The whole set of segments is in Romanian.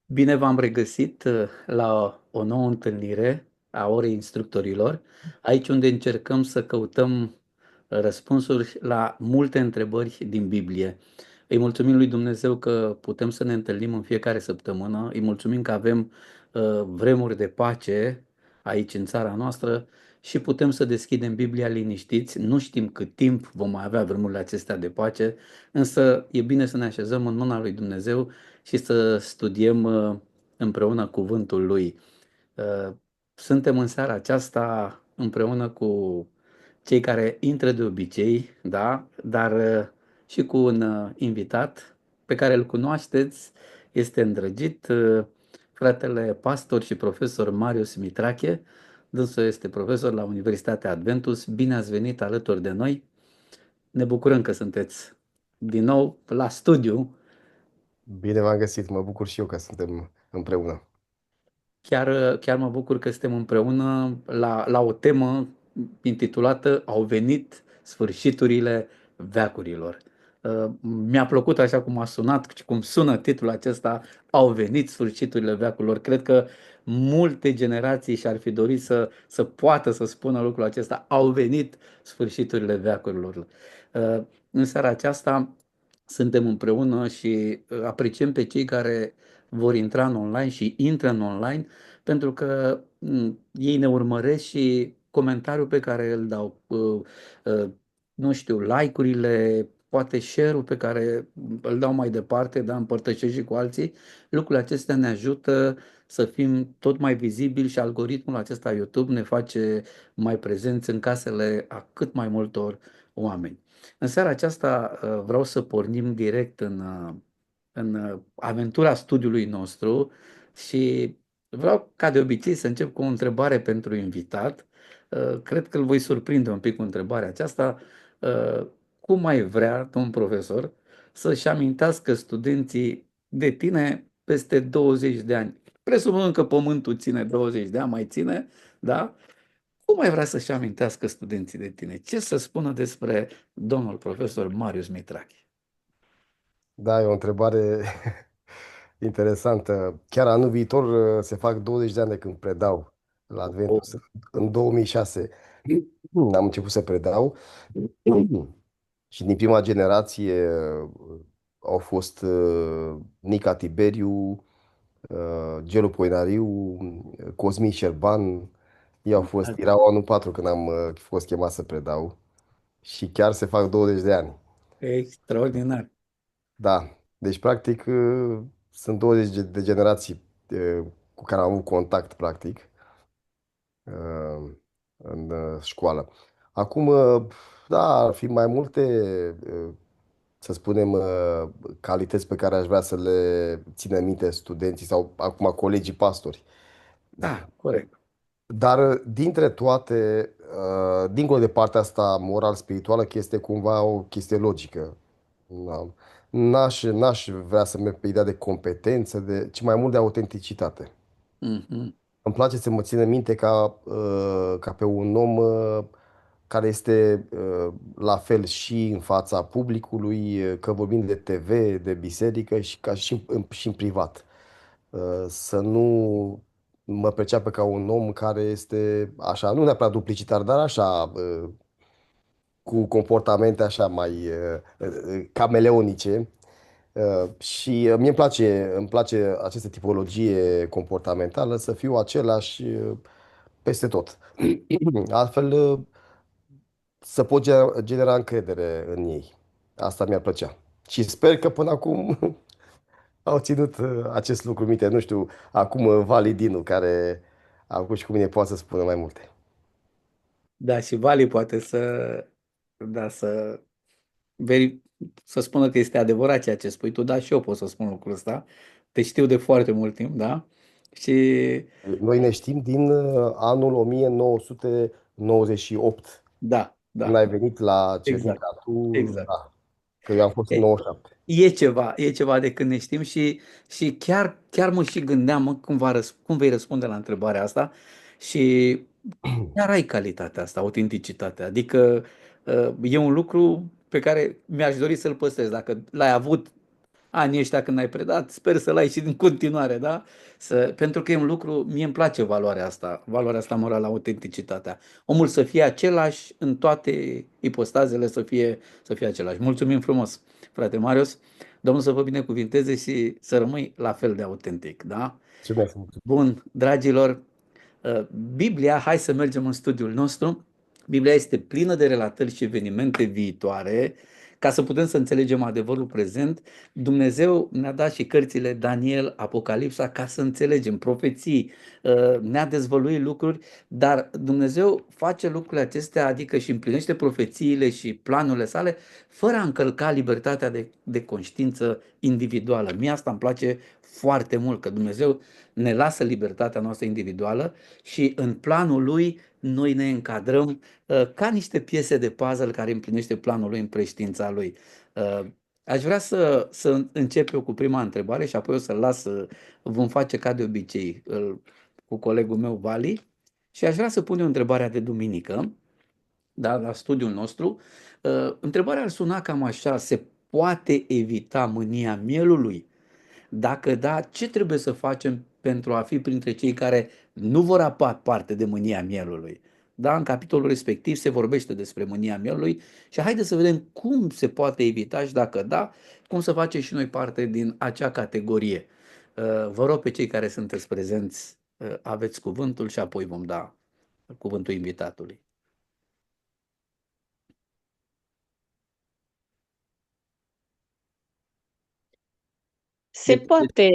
Bine v-am regăsit la o nouă întâlnire a orei instructorilor, aici unde încercăm să căutăm răspunsuri la multe întrebări din Biblie. Îi mulțumim lui Dumnezeu că putem să ne întâlnim în fiecare săptămână, îi mulțumim că avem vremuri de pace aici în țara noastră și putem să deschidem Biblia liniștiți. Nu știm cât timp vom mai avea vremurile acestea de pace, însă e bine să ne așezăm în mâna lui Dumnezeu și să studiem împreună cuvântul lui. Uh, Suntem în seara aceasta împreună cu cei care intră de obicei, da, dar și cu un invitat pe care îl cunoașteți, este îndrăgit, fratele pastor și profesor Marius Mitrache. Dânsul este profesor la Universitatea Adventus. Bine ați venit alături de noi. Ne bucurăm că sunteți din nou la studiu. Bine v-am găsit, mă bucur și eu că suntem împreună. Chiar mă bucur că suntem împreună la o temă intitulată Au venit sfârșiturile veacurilor. Mi-a plăcut așa cum a sunat, cum sună titlul acesta, Au venit sfârșiturile veacurilor. Cred că multe generații și-ar fi dorit să poată să spună lucrul acesta, au venit sfârșiturile veacurilor. În seara aceasta suntem împreună și apreciem pe cei care vor intra în online și intră în online pentru că ei ne urmăresc și comentariul pe care îl dau, nu știu, like-urile, poate share-ul pe care îl dau mai departe, dar împărtășesc și cu alții, lucrurile acestea ne ajută să fim tot mai vizibili și algoritmul acesta YouTube ne face mai prezenți în casele a cât mai multor oameni. În seara aceasta vreau să pornim direct în aventura studiului nostru și vreau, ca de obicei, să încep cu o întrebare pentru invitat. Cred că îl voi surprinde un pic cu întrebarea aceasta. Cum mai vrea, domn profesor, să-și amintească studenții de tine peste 20 de ani? Presupun că pământul ține 20 de ani, mai ține, da? Cum mai vrea să-și amintească studenții de tine? Ce să spună despre domnul profesor Marius Mitrache? Da, e o întrebare interesantă. Chiar anul viitor se fac 20 de ani de când predau la Oh. Adventus. În 2006 am început să predau și din prima generație au fost Nica Tiberiu, Gelu Poinariu, Cosmin Șerban. Ei au fost, erau anul 4 când am fost chemat să predau și chiar se fac 20 de ani. Extraordinar. Da, deci practic sunt 20 de generații cu care am avut contact practic uh, în școală. Acum, da, ar fi mai multe, uh, să spunem, calități pe care aș vrea să le țină minte studenții sau acum colegii pastori. Da, corect. Dar dintre toate, dincolo de partea asta moral-spirituală, este cumva o chestie logică. Da. N-aș vrea să merg pe ideea de competență, ci mai mult de autenticitate. Mhm. Îmi place să mă țină minte ca pe un om care este la fel și în fața publicului, că vorbim de TV, de biserică și ca și în privat. Să nu mă perceapă ca un om care este așa, nu neapărat duplicitar, dar așa, cu comportamente așa mai cameleonice. Și mie îmi place această tipologie comportamentală să fiu același peste tot. Altfel să pot genera încredere în ei. Asta mi-ar plăcea. Și sper că până acum au ținut acest lucru minte. Nu știu, acum Validinu, care acum și cu mine poate să spună mai multe. Da, și Vali poate da, veri, să spună că este adevărat ceea ce spui tu, dar și eu pot să spun lucrul ăsta. Te știu de foarte mult timp, da? Și Noi ne știm din anul 1998. da, Când da, ai venit la exact, Cernica, tu, exact. da, că eu am fost în E, 97. e ceva de când ne știm și chiar mă și gândeam, mă, cum vei răspunde la întrebarea asta și chiar ai calitatea asta, autenticitatea. Adică e un lucru pe care mi-aș dori să-l păstrez. Dacă l-ai avut anii ăștia când ai predat, sper să-l ai și din continuare, da? Pentru că e un lucru, mie îmi place valoarea asta morală, autenticitatea. Omul să fie același în toate ipostazele, să fie același. Mulțumim frumos, frate Marius. Domnul să vă binecuvinteze și să rămâi la fel de autentic, da? Mulțumesc mult. Bun, dragilor, Biblia, hai să mergem în studiul nostru. Biblia este plină de relatări și evenimente viitoare. Ca să putem să înțelegem adevărul prezent, Dumnezeu ne-a dat și cărțile Daniel, Apocalipsa, ca să înțelegem profeții, ne-a dezvăluit lucruri, dar Dumnezeu face lucrurile acestea, adică și împlinește profețiile și planurile sale, fără a încălca libertatea de conștiință individuală. Mie asta îmi place foarte mult, că Dumnezeu ne lasă libertatea noastră individuală și în planul lui noi ne încadrăm ca niște piese de puzzle care împlinește planul lui în preștiința lui. Aș vrea să încep eu cu prima întrebare și apoi o să-l las, vom face ca de obicei cu colegul meu Vali și aș vrea să pun eu întrebarea de duminică, da, la studiul nostru. Întrebarea ar suna cam așa: se poate evita mânia mielului? Dacă da, ce trebuie să facem pentru a fi printre cei care nu vor apa parte de mânia mielului? Da, în capitolul respectiv se vorbește despre mânia mielului și haideți să vedem cum se poate evita și dacă da, cum să facem și noi parte din acea categorie. Vă rog pe cei care sunteți prezenți, aveți cuvântul și apoi vom da cuvântul invitatului. Se Deci, poate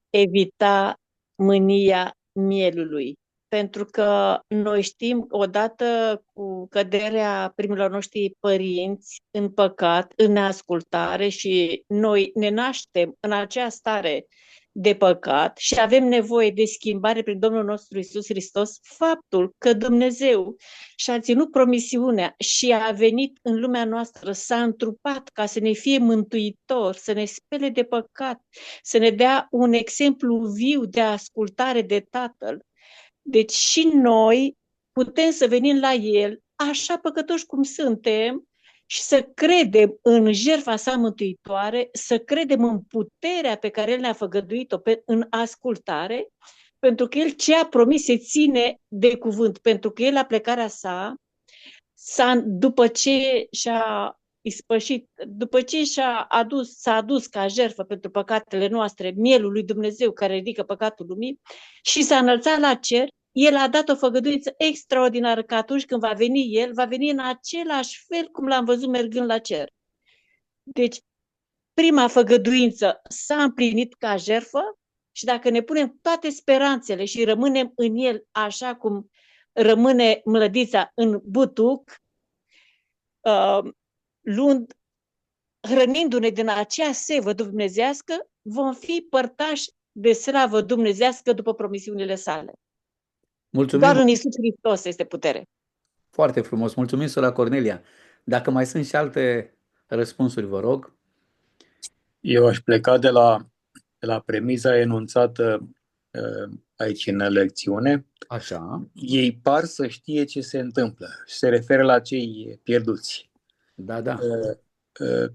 evita mânia mielului, pentru că noi știm, odată cu căderea primilor noștri părinți în păcat, în neascultare, și noi ne naștem în acea stare de păcat și avem nevoie de schimbare prin Domnul nostru Isus Hristos, faptul că Dumnezeu și-a ținut promisiunea și a venit în lumea noastră, s-a întrupat ca să ne fie mântuitor, să ne spele de păcat, să ne dea un exemplu viu de ascultare de Tatăl. Deci și noi putem să venim la El, așa păcătoși cum suntem, și să credem în jertfa sa mântuitoare, să credem în puterea pe care El ne-a făgăduit-o în ascultare, pentru că El ce a promis se ține de cuvânt, pentru că El la plecarea sa, după ce și-a ispășit, după ce s-a adus ca jertfă pentru păcatele noastre, mielul lui Dumnezeu care ridică păcatul lumii, și s-a înălțat la cer, El a dat o făgăduință extraordinară că atunci când va veni El, va veni în același fel cum l-am văzut mergând la cer. Deci, prima făgăduință s-a împlinit ca jertfă și dacă ne punem toate speranțele și rămânem în El așa cum rămâne mlădița în butuc, luând, hrănindu-ne din acea sevă dumnezească, vom fi părtași de slavă dumnezească după promisiunile sale. Doar mulțumim în Iisus Hristos este putere. foarte frumos, mulțumim, sora Cornelia. Dacă mai sunt și alte răspunsuri, vă rog. Eu aș pleca de la premiza enunțată aici în lecțiune. Așa, Ei par să știe ce se întâmplă și se referă la cei pierduți. da, da. Uh,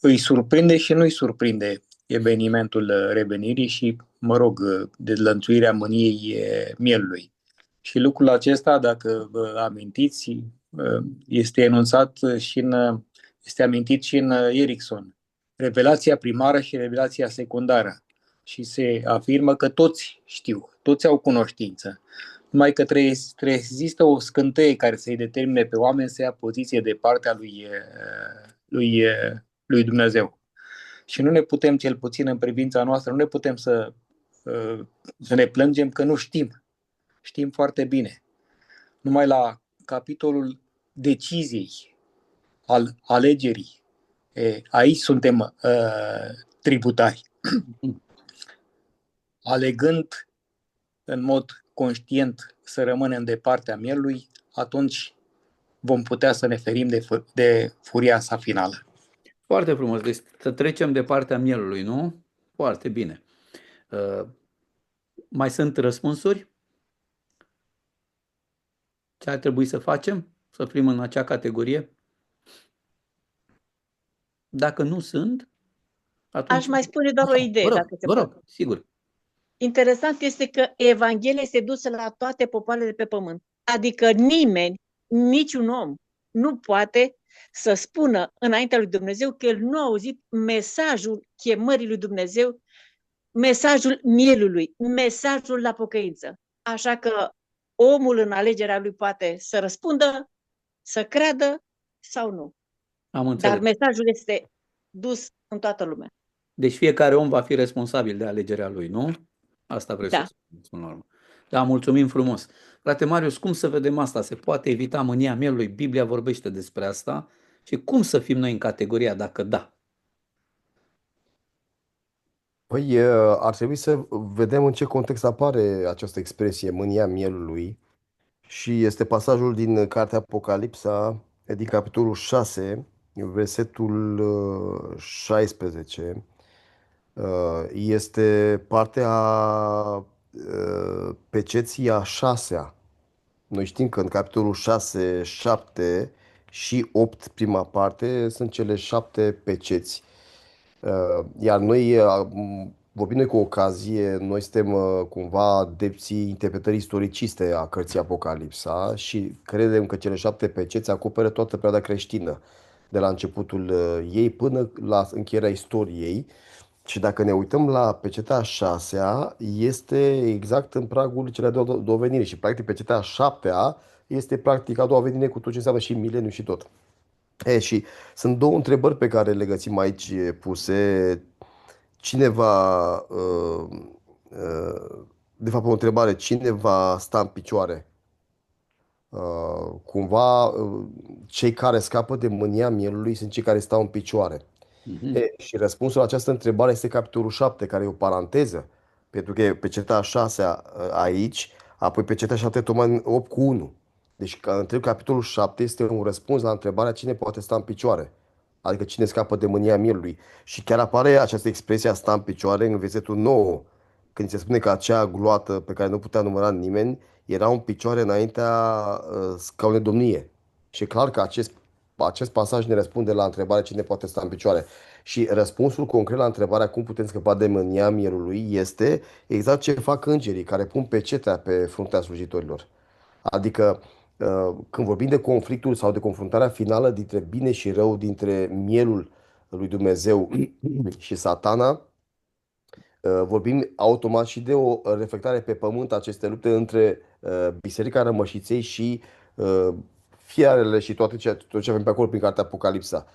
Îi surprinde și nu îi surprinde evenimentul revenirii și, mă rog, dezlănțuirea mâniei mielului. Și lucrul acesta, dacă vă amintiți, este enunțat este amintit și în Erickson. Revelația primară și revelația secundară. Și se afirmă că toți știu, toți au cunoștință. Numai că trebuie să există o scânteie care să-i determine pe oameni să ia poziție de partea lui Dumnezeu. Și nu ne putem, cel puțin în privința noastră, nu ne putem să ne plângem că nu știm. Știm foarte bine. Numai la capitolul deciziei, al alegerii, aici suntem tributari. Alegând în mod conștient să rămânem de partea mielului, atunci vom putea să ne ferim de furia sa finală. Foarte frumos. Deci să trecem de partea mielului, nu? Foarte bine. Mai sunt răspunsuri? Ce ar trebui să facem? Să fim în acea categorie? Dacă nu sunt, Aș Atunci, mai spune doar o idee, dacă se vă poate. rog, sigur. Interesant este că Evanghelia este dusă la toate popoarele de pe pământ. Adică nimeni, niciun om, nu poate să spună înaintea lui Dumnezeu că el nu a auzit mesajul chemării lui Dumnezeu, mesajul mielului, mesajul la pocăință. Așa că omul în alegerea lui poate să răspundă, să creadă sau nu. Am Dar înțeles. mesajul este dus în toată lumea. Deci fiecare om va fi responsabil de alegerea lui, nu? Asta vrei să Da. spuneți până la urmă. Da, mulțumim frumos. Frate Marius, cum să vedem asta? Se poate evita mânia mielului? Biblia vorbește despre asta. Și cum să fim noi în categoria dacă da? Păi ar trebui să vedem în ce context apare această expresie, mânia mielului. Și este pasajul din cartea Apocalipsa, din capitolul 6, versetul 16. Este partea peceții a șasea. Noi știm că în capitolul 6, 7 și 8, prima parte, sunt cele 7 peceți. Iar noi, vorbim noi cu ocazie, noi suntem cumva adepții interpretării istoriciste a cărții Apocalipsa și credem că cele 7 peceți acoperă toată perioada creștină, de la începutul ei până la încheierea istoriei. Și dacă ne uităm la pecetea a șasea, este exact în pragul celei de-a doua venire și practic pecetea a șaptea este practic a doua venire cu tot ce înseamnă și mileniu și tot. Și sunt două întrebări pe care le găsim aici puse. Cine va, de fapt o întrebare, cine va sta în picioare? Cumva, cei care scapă de mânia mielului sunt cei care stau în picioare. Mhm. Și răspunsul la această întrebare este capitolul 7, care e o paranteză, pentru că e pecetea a 6 aici, apoi pecetea 7 tocmai în 8 cu 1. Deci întreg capitolul 7 este un răspuns la întrebarea cine poate sta în picioare, adică cine scapă de mânia mielului. Și chiar apare această expresie a sta în picioare în versetul 9, când se spune că acea gloată pe care nu putea număra nimeni era un picioare înaintea scaunului domnie. Și e clar că acest pasaj ne răspunde la întrebarea cine poate sta în picioare. Și răspunsul concret la întrebarea cum putem scăpa de mânia mielului este exact ce fac îngerii care pun pecetea pe fruntea slujitorilor. Adică când vorbim de conflictul sau de confruntarea finală dintre bine și rău, dintre mielul lui Dumnezeu și Satana, vorbim automat și de o reflectare pe pământ a acestei lupte între Biserica Rămășiței și fiarele și tot ce avem pe acolo prin cartea Apocalipsa.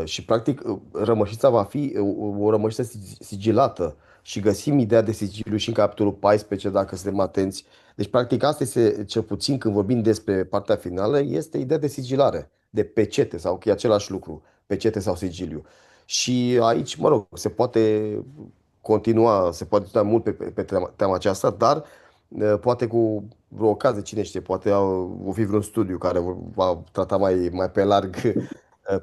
Și practic rămășița va fi o rămășiță sigilată și găsim ideea de sigiliu și în capitolul 14 dacă suntem atenți. Deci practic asta este cel puțin când vorbim despre partea finală, este ideea de sigilare, de pecete sau că e același lucru, pecete sau sigiliu. Și aici, mă rog, se poate discuta mult pe tema aceasta, dar poate cu vreo ocazie, cine știe, poate va fi vreun studiu care va trata mai pe larg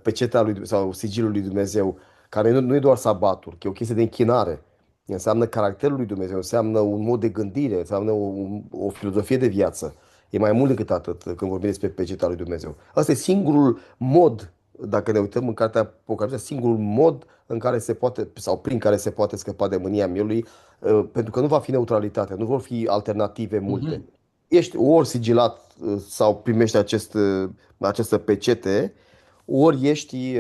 pecetea lui sau sigilul lui Dumnezeu, care nu e doar sabatul, că e o chestie de închinare. Înseamnă caracterul lui Dumnezeu, înseamnă un mod de gândire, înseamnă o filozofie de viață. E mai mult decât atât când vorbim despre pecetea lui Dumnezeu. Asta e singurul mod, dacă ne uităm în cartea Apocalipsa, singurul mod în care se poate, sau prin care se poate scăpa de mânia mielului, pentru că nu va fi neutralitate, nu vor fi alternative multe. Mhm. Ești ori sigilat sau primești această pecete, ori ești.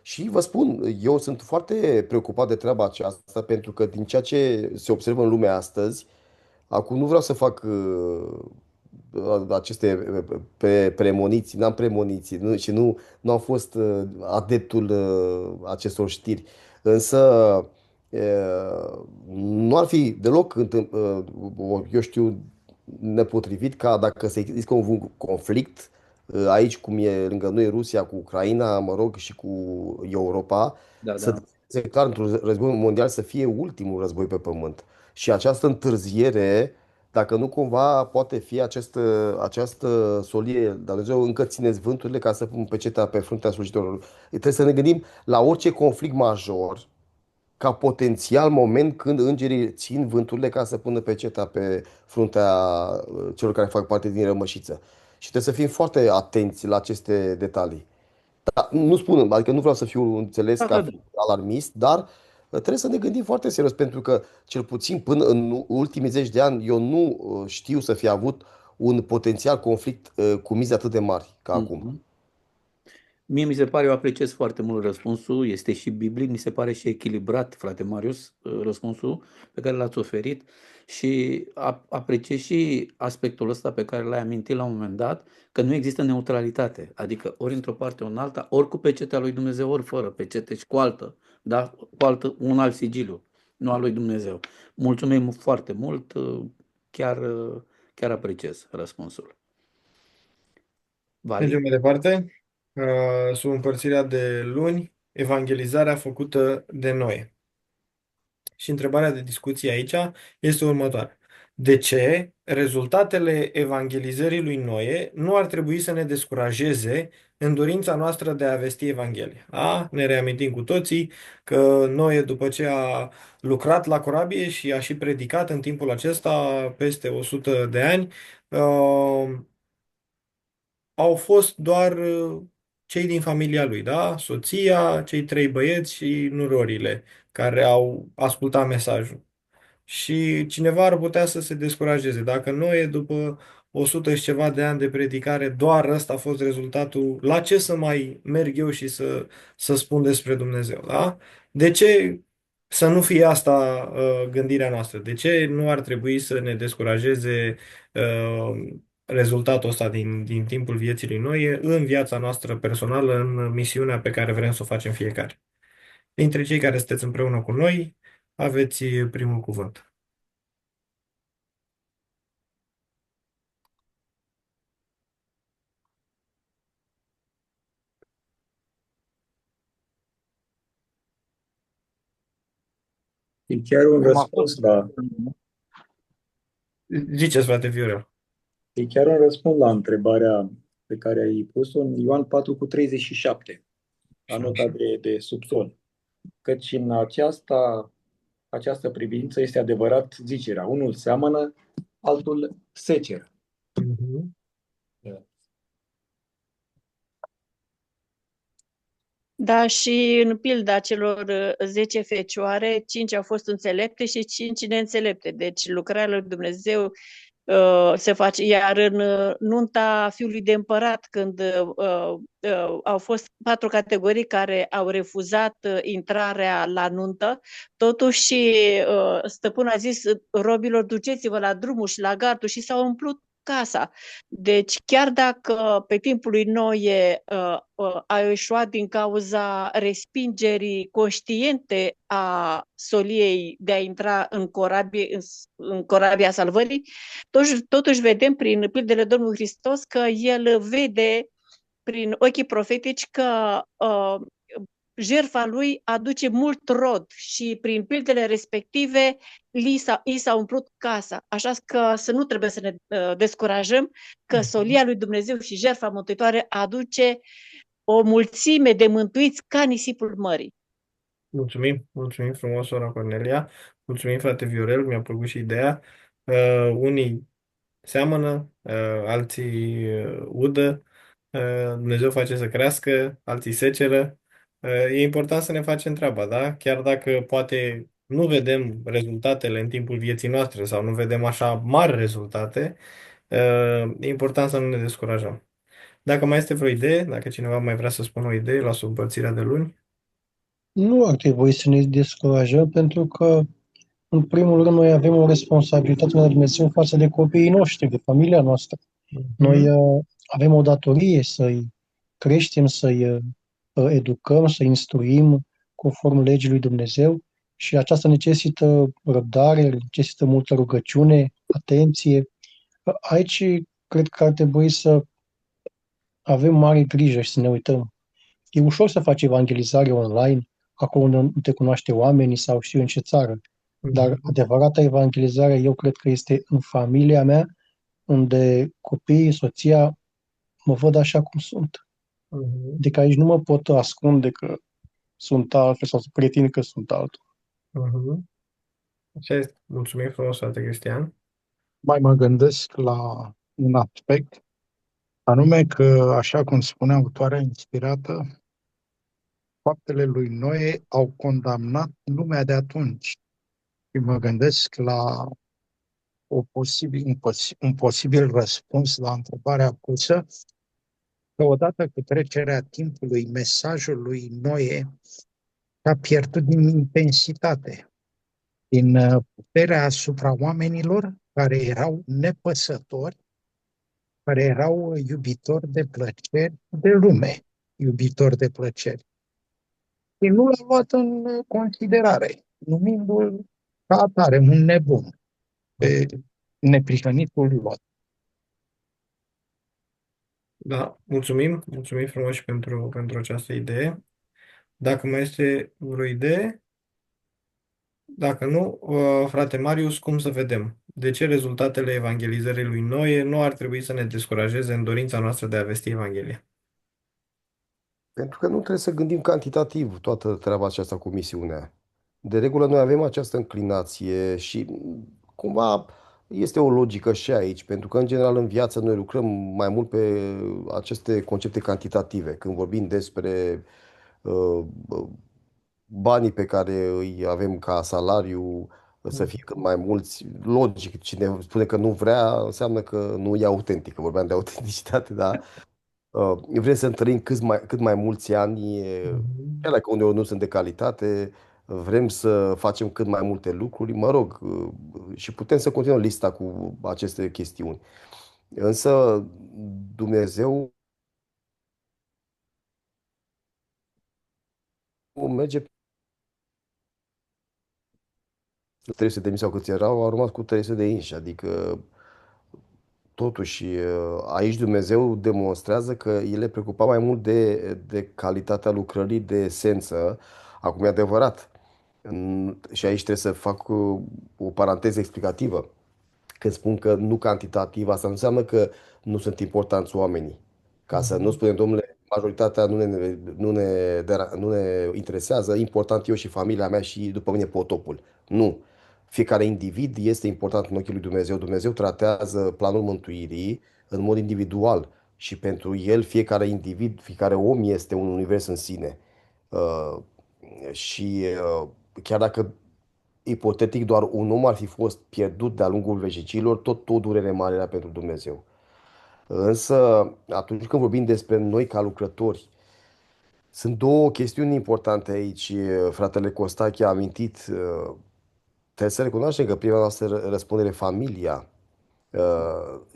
Și vă spun, eu sunt foarte preocupat de treaba aceasta, pentru că din ceea ce se observă în lumea astăzi, acum nu vreau să fac aceste premoniții, n-am premoniții și nu am fost adeptul acestor știri. Însă nu ar fi deloc, eu știu, nepotrivit ca dacă se există un conflict aici, cum e lângă noi Rusia cu Ucraina, mă rog, și cu Europa, Da, să da. se clar într-un război mondial să fie ultimul război pe pământ. Și această întârziere, dacă nu cumva poate fi această solie, dar Dumnezeu încă țineți vânturile ca să pun pecetea pe fruntea slujitorilor. Trebuie să ne gândim la orice conflict major ca potențial moment când îngerii țin vânturile ca să pună pecetea pe fruntea celor care fac parte din rămășiță. Și trebuie să fim foarte atenți la aceste detalii. Da, nu spun, adică nu vreau să fiu înțeles Da, ca da, fiind alarmist, dar trebuie să ne gândim foarte serios, pentru că cel puțin până în ultimii 10 de ani eu nu știu să fi avut un potențial conflict cu mize atât de mari ca acum. da. Mie mi se pare, eu apreciez foarte mult răspunsul, este și biblic, mi se pare și echilibrat, frate Marius, răspunsul pe care l-ați oferit și apreciez și aspectul ăsta pe care l-ai amintit la un moment dat, că nu există neutralitate, adică ori într-o parte, ori în alta, ori cu pecetea lui Dumnezeu, ori fără pecete și cu altă, da? Cu altă, un alt sigiliu, nu al lui Dumnezeu. Mulțumim foarte mult, chiar, chiar apreciez răspunsul. Vali? Mergem mai departe. Sub împărțirea de luni, evangelizarea făcută de noi. Și întrebarea de discuție aici este următoarea. De ce rezultatele evangelizării lui Noe nu ar trebui să ne descurajeze în dorința noastră de a vesti Evanghelia? Da? Ne reamintim cu toții că Noe, după ce a lucrat la corabie și a și predicat în timpul acesta peste 100 de ani, au fost doar cei din familia lui, da? Soția, cei trei băieți și nurorile care au ascultat mesajul. Și cineva ar putea să se descurajeze. Dacă noi, după 100 și ceva de ani de predicare, doar ăsta a fost rezultatul, la ce să mai merg eu și să spun despre Dumnezeu, da? De ce să nu fie asta gândirea noastră? De ce nu ar trebui să ne descurajeze rezultatul ăsta din timpul vieții lui Noe în viața noastră personală, în misiunea pe care vrem să o facem fiecare? Dintre cei care sunteți împreună cu noi, aveți primul cuvânt. E chiar un Am răspuns avut, la, Ziceți, frate Viorel. e chiar un răspuns la întrebarea pe care ai pus-o în Ioan 4:37, la nota de subsol. Căci în această privință este adevărat zicerea. Unul seamănă, altul seceră. Mhm. Da, și în pilda celor 10 fecioare, 5 au fost înțelepte și 5 neînțelepte. Deci lucrarea lui Dumnezeu se face, iar în nunta fiului de împărat, când au fost 4 categorii care au refuzat intrarea la nuntă, totuși stăpânul a zis robilor, duceți-vă la drumul și la gardul și s-au umplut casa. Deci chiar dacă pe timpul lui Noe a eșuat din cauza respingerii conștiente a soliei de a intra în corabia salvării, totuși vedem prin pildele Domnului Hristos că el vede prin ochii profetici că jertfa lui aduce mult rod și prin pildele respective i s-a umplut casa. Așa că să nu trebuie să ne descurajăm că solia lui Dumnezeu și jertfa mântuitoare aduce o mulțime de mântuiți ca nisipul mării. Mulțumim frumos, sora Cornelia. Mulțumim, frate Viorel, mi-a plăcut și ideea. Unii seamănă, alții udă, Dumnezeu face să crească, alții seceră. E important să ne facem treaba, da? Chiar dacă poate nu vedem rezultatele în timpul vieții noastre sau nu vedem așa mari rezultate, e important să nu ne descurajăm. Dacă mai este vreo idee, dacă cineva mai vrea să spună o idee la subîmpărțirea de luni, nu ar trebui să ne descurajăm, pentru că, în primul rând, noi avem o responsabilitate de Dumnezeu față de copiii noștri, de familia noastră. Noi avem o datorie să-i creștem, să-i educăm, să-i instruim conform legii lui Dumnezeu și aceasta necesită răbdare, necesită multă rugăciune, atenție. Aici cred că ar trebui să avem mare grijă și să ne uităm. E ușor să faci evangelizare online, acolo unde nu te cunoaște oamenii sau știu în ce țară. Dar adevărata evangelizare, eu cred că este în familia mea, unde copiii, soția, mă văd așa cum sunt. Adică aici nu mă pot ascunde că sunt altfel sau să pretind că sunt altul. Așa este. Mulțumim frumos, frate Cristian. Mai mă gândesc la un aspect. Anume că, așa cum spunea autoarea inspirată, faptele lui Noe au condamnat lumea de atunci. Și mă gândesc la un posibil răspuns la întrebarea pusă, că odată cu trecerea timpului, mesajul lui Noe a pierdut din intensitate, din puterea asupra oamenilor care erau nepăsători, care erau iubitori de plăceri de lume, iubitori de plăceri. Și nu l-a luat în considerare, numindu-l ca atare un nebun, pe neprihănitul Lot. Da, mulțumim frumos și pentru această idee. Dacă mai este vreo idee, dacă nu, frate Marius, cum să vedem? De ce rezultatele evangelizării lui Noe nu ar trebui să ne descurajeze în dorința noastră de a vesti Evanghelia? Pentru că nu trebuie să gândim cantitativ toată treaba aceasta cu misiunea. De regulă noi avem această înclinație și cumva este o logică și aici, pentru că în general în viață noi lucrăm mai mult pe aceste concepte cantitative. Când vorbim despre uh, banii pe care îi avem ca salariu să fie cât mai mulți, logic, cine spune că nu vrea, înseamnă că nu e autentic, că vorbeam de autenticitate, dar vrem să întărim cât mai mulți ani, chiar dacă uneori nu sunt de calitate, vrem să facem cât mai multe lucruri, mă rog, și putem să continuăm lista cu aceste chestiuni. Însă Dumnezeu merge 300 de mii sau câți erau, au rămas cu 300 de inși, adică totuși aici Dumnezeu demonstrează că el le preocupa mai mult de calitatea lucrării, de esență. Acum e adevărat. Și aici trebuie să fac o paranteză explicativă. Când spun că nu cantitativ, asta nu înseamnă că nu sunt importanți oamenii. Ca să nu spunem, domnule, majoritatea nu ne interesează, important eu și familia mea și după mine potopul. Nu. Fiecare individ este important în ochii lui Dumnezeu. Dumnezeu tratează planul mântuirii în mod individual și pentru el fiecare individ, fiecare om este un univers în sine. Uh, și chiar dacă ipotetic doar un om ar fi fost pierdut de-a lungul veșnicilor, tot o durere mare era pentru Dumnezeu. Însă, atunci când vorbim despre noi ca lucrători, sunt două chestiuni importante aici. Fratele Costache a amintit, trebuie să recunoaștem că prima noastră răspundere, familia,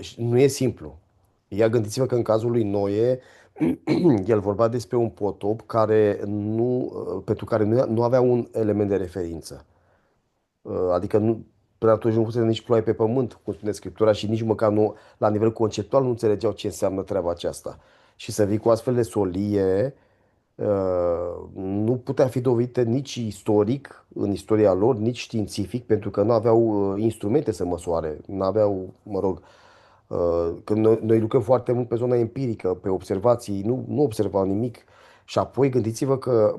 și nu e simplu. Ia gândiți-vă că în cazul lui Noe, el vorbea despre un potop pentru care nu avea un element de referință. Adică până atunci nu fusese nici ploaie pe pământ, cum spune Scriptura, și nici măcar nu, la nivel conceptual nu înțelegeau ce înseamnă treaba aceasta. Și să vii cu astfel de solie nu putea fi dovedită nici istoric, în istoria lor, nici științific, pentru că nu aveau instrumente să măsoare, nu aveau, mă rog, când noi lucrăm foarte mult pe zona empirică, pe observații, nu observau nimic. Și apoi gândiți-vă că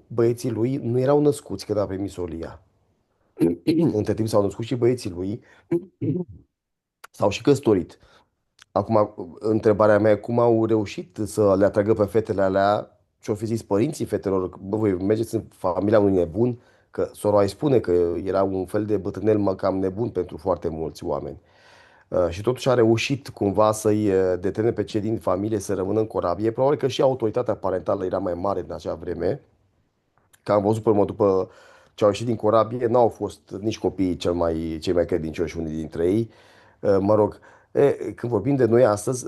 băieții lui nu erau născuți când a primit solia. Între timp s-au născut și băieții lui, s-au și căsătorit. Acum, întrebarea mea e cum au reușit să le atragă pe fetele alea, ce-au fi zis părinții fetelor, bă, voi mergeți în familia unui nebun, că sora îi spune că era un fel de bătrânel cam nebun pentru foarte mulți oameni. Și totuși a reușit cumva să-i determine pe cei din familie să rămână în corabie. Probabil că și autoritatea parentală era mai mare în acea vreme. Că am văzut pe urmă după ce au ieșit din corabie, n-au fost nici copiii cei mai credincioși unii dintre ei. Mă rog, când vorbim de noi astăzi,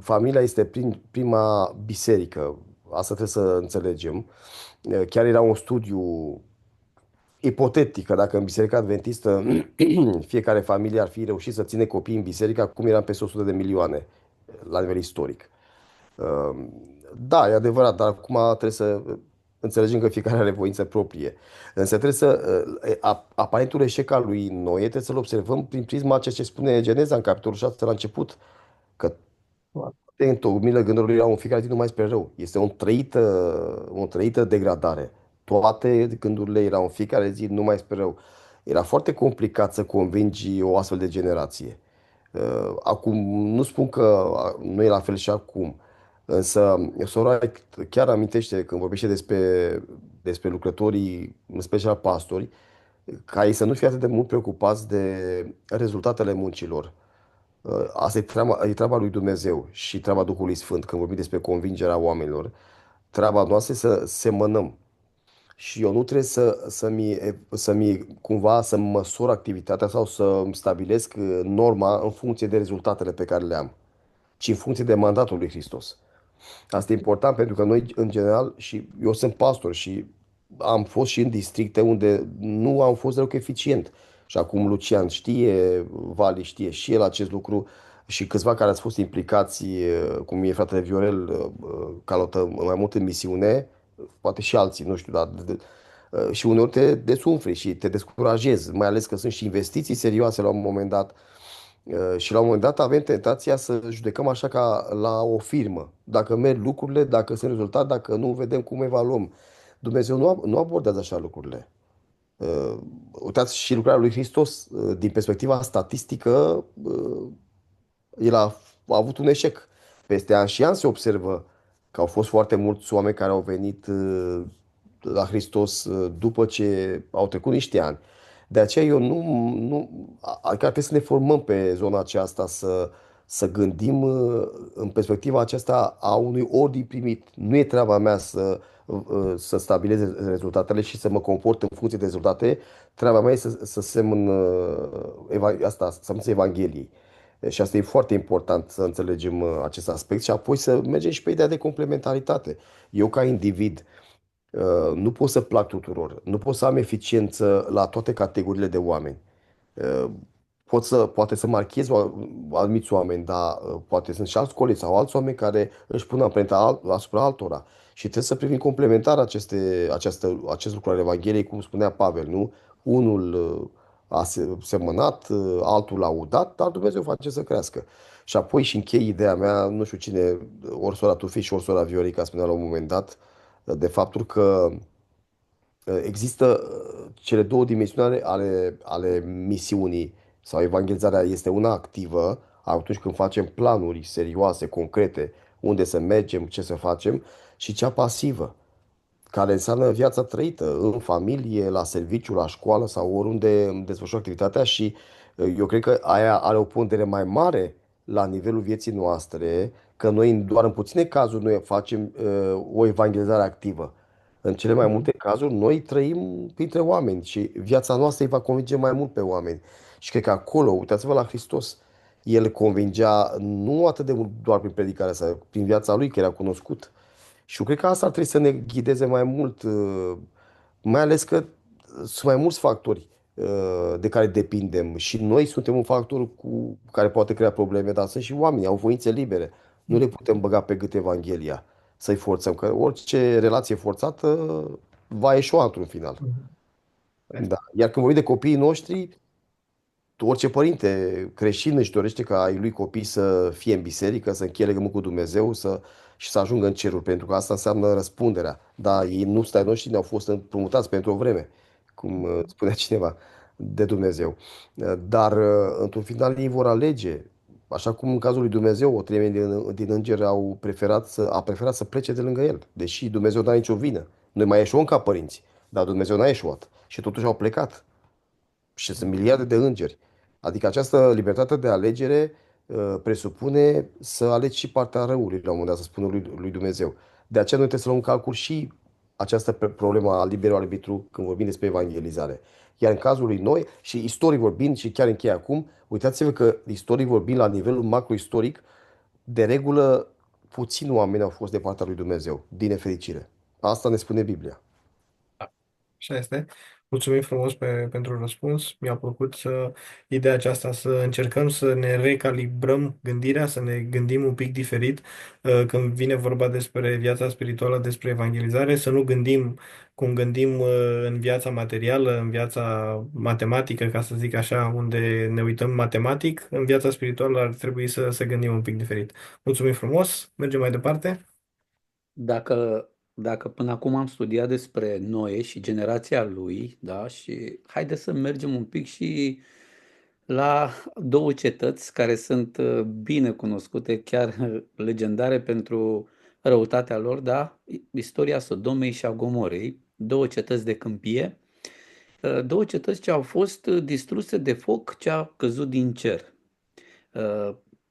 familia este prima biserică. Asta trebuie să înțelegem. Chiar era un studiu ipotetic că dacă în Biserica Adventistă fiecare familie ar fi reușit să ține copii în biserică, acum eram peste 100 de milioane la nivel istoric. Da, e adevărat, dar acum trebuie să înțelegem că fiecare are voință proprie. Însă trebuie să, aparentul eșec al lui Noe, trebuie să-l observăm prin prisma ceea ce spune Geneza în capitolul 6 la început, că toate întocmirile gândurilor erau în fiecare zi numai spre rău. Este o trăită degradare. Toate gândurile erau în fiecare zi numai spre rău. Era foarte complicat să convingi o astfel de generație. Acum, nu spun că nu e la fel și acum, însă sora chiar amintește când vorbește despre lucrătorii, în special pastori, ca ei să nu fie atât de mult preocupați de rezultatele muncilor. Asta e treaba lui Dumnezeu și treaba Duhului Sfânt când vorbim despre convingerea oamenilor. Treaba noastră e să semănăm. Și eu nu trebuie cumva să măsor activitatea sau să îmi stabilesc norma în funcție de rezultatele pe care le am, ci în funcție de mandatul lui Hristos. Asta e important pentru că noi, în general, și eu sunt pastor și am fost și în districte unde nu am fost deloc eficient. Și acum Lucian știe, Vali știe și el acest lucru și câțiva care ați fost implicați, cum e fratele Viorel, calotă mai mult în misiune, poate și alții, nu știu, dar și uneori te desumfli și te descurajezi, mai ales că sunt și investiții serioase la un moment dat. Și la un moment dat avem tentația să judecăm așa ca la o firmă. Dacă merg lucrurile, dacă sunt rezultat, dacă nu, vedem cum evaluăm. Dumnezeu nu abordează așa lucrurile. Uitați și lucrarea lui Hristos, din perspectiva statistică, a avut un eșec. Peste ani și ani se observă că au fost foarte mulți oameni care au venit la Hristos după ce au trecut niște ani. De aceea eu adică trebuie să ne formăm pe zona aceasta, să gândim în perspectiva aceasta a unui ordin primit. Nu e treaba mea să stabilez rezultatele și să mă comport în funcție de rezultate. Treaba mea e să semăn asta, să Evangheliei. Și asta e foarte important să înțelegem acest aspect și apoi să mergem și pe ideea de complementaritate. Eu ca individ nu pot să plac tuturor, nu pot să am eficiență la toate categoriile de oameni. Uh, poate să marchez anumiți oameni, dar poate sunt și alți colegi sau alți oameni care își pun amprenta asupra altora. Și trebuie să privim complementar acest lucru al Evangheliei, cum spunea Pavel, nu? Unul a semănat, altul a udat, dar Dumnezeu face să crească. Și apoi și închei ideea mea, nu știu cine, ori sora Tufi și ori sora Viorica spunea la un moment dat, de faptul că există cele două dimensiuni ale misiunii sau evangelizarea este una activă, atunci când facem planuri serioase, concrete, unde să mergem, ce să facem, și cea pasivă, care înseamnă viața trăită în familie, la serviciu, la școală sau oriunde îmi desfășor activitatea și eu cred că aia are o pondere mai mare la nivelul vieții noastre, că noi doar în puține cazuri noi facem o evangelizare activă. În cele mai multe cazuri noi trăim printre oameni și viața noastră îi va convinge mai mult pe oameni. Și cred că acolo, uitați-vă la Hristos, el convingea nu atât de mult doar prin predicarea sa, prin viața lui, că era cunoscut. Și eu cred că asta ar trebui să ne ghideze mai mult, mai ales că sunt mai mulți factori de care depindem și noi suntem un factor cu care poate crea probleme, dar sunt și oameni, au voințe libere. Nu le putem băga pe gât Evanghelia, să-i forțăm, că orice relație forțată va eșua într-un final. Da. Iar când vorbim de copiii noștri, orice părinte creștin își dorește ca ai lui copii să fie în biserică, să încheie legământ cu Dumnezeu și să ajungă în ceruri, pentru că asta înseamnă răspunderea. Da, ei nu stai noștri, ne-au fost împrumutați pentru o vreme, cum spunea cineva, de Dumnezeu. Dar, într-un final, ei vor alege, așa cum în cazul lui Dumnezeu, o treime din îngeri a preferat să plece de lângă el, deși Dumnezeu n-a nicio vină. Noi mai eșuăm ca părinți, dar Dumnezeu n-a eșuat și totuși au plecat și sunt miliarde de îngeri. Adică această libertate de alegere presupune să alegi și partea răului, la un moment dat, să spună lui Dumnezeu. De aceea noi trebuie să luăm în calcul și această problemă a liberului arbitru când vorbim despre evangelizare. Iar în cazul lui noi, și istoric vorbind, și chiar închei acum, uitați-vă că istoric vorbind, la nivelul macroistoric, de regulă, puțini oameni au fost de partea lui Dumnezeu, din nefericire. Asta ne spune Biblia. Așa este. Mulțumim frumos pentru răspuns. Mi-a plăcut ideea aceasta să încercăm să ne recalibrăm gândirea, să ne gândim un pic diferit când vine vorba despre viața spirituală, despre evangelizare, să nu gândim cum gândim în viața materială, în viața matematică, ca să zic așa, unde ne uităm matematic. În viața spirituală ar trebui să gândim un pic diferit. Mulțumim frumos. Mergem mai departe. Dacă până acum am studiat despre Noe și generația lui, da, și haideți să mergem un pic și la două cetăți care sunt bine cunoscute, chiar legendare pentru răutatea lor, da? Istoria Sodomei și a Gomorei, două cetăți de câmpie, două cetăți ce au fost distruse de foc ce a căzut din cer.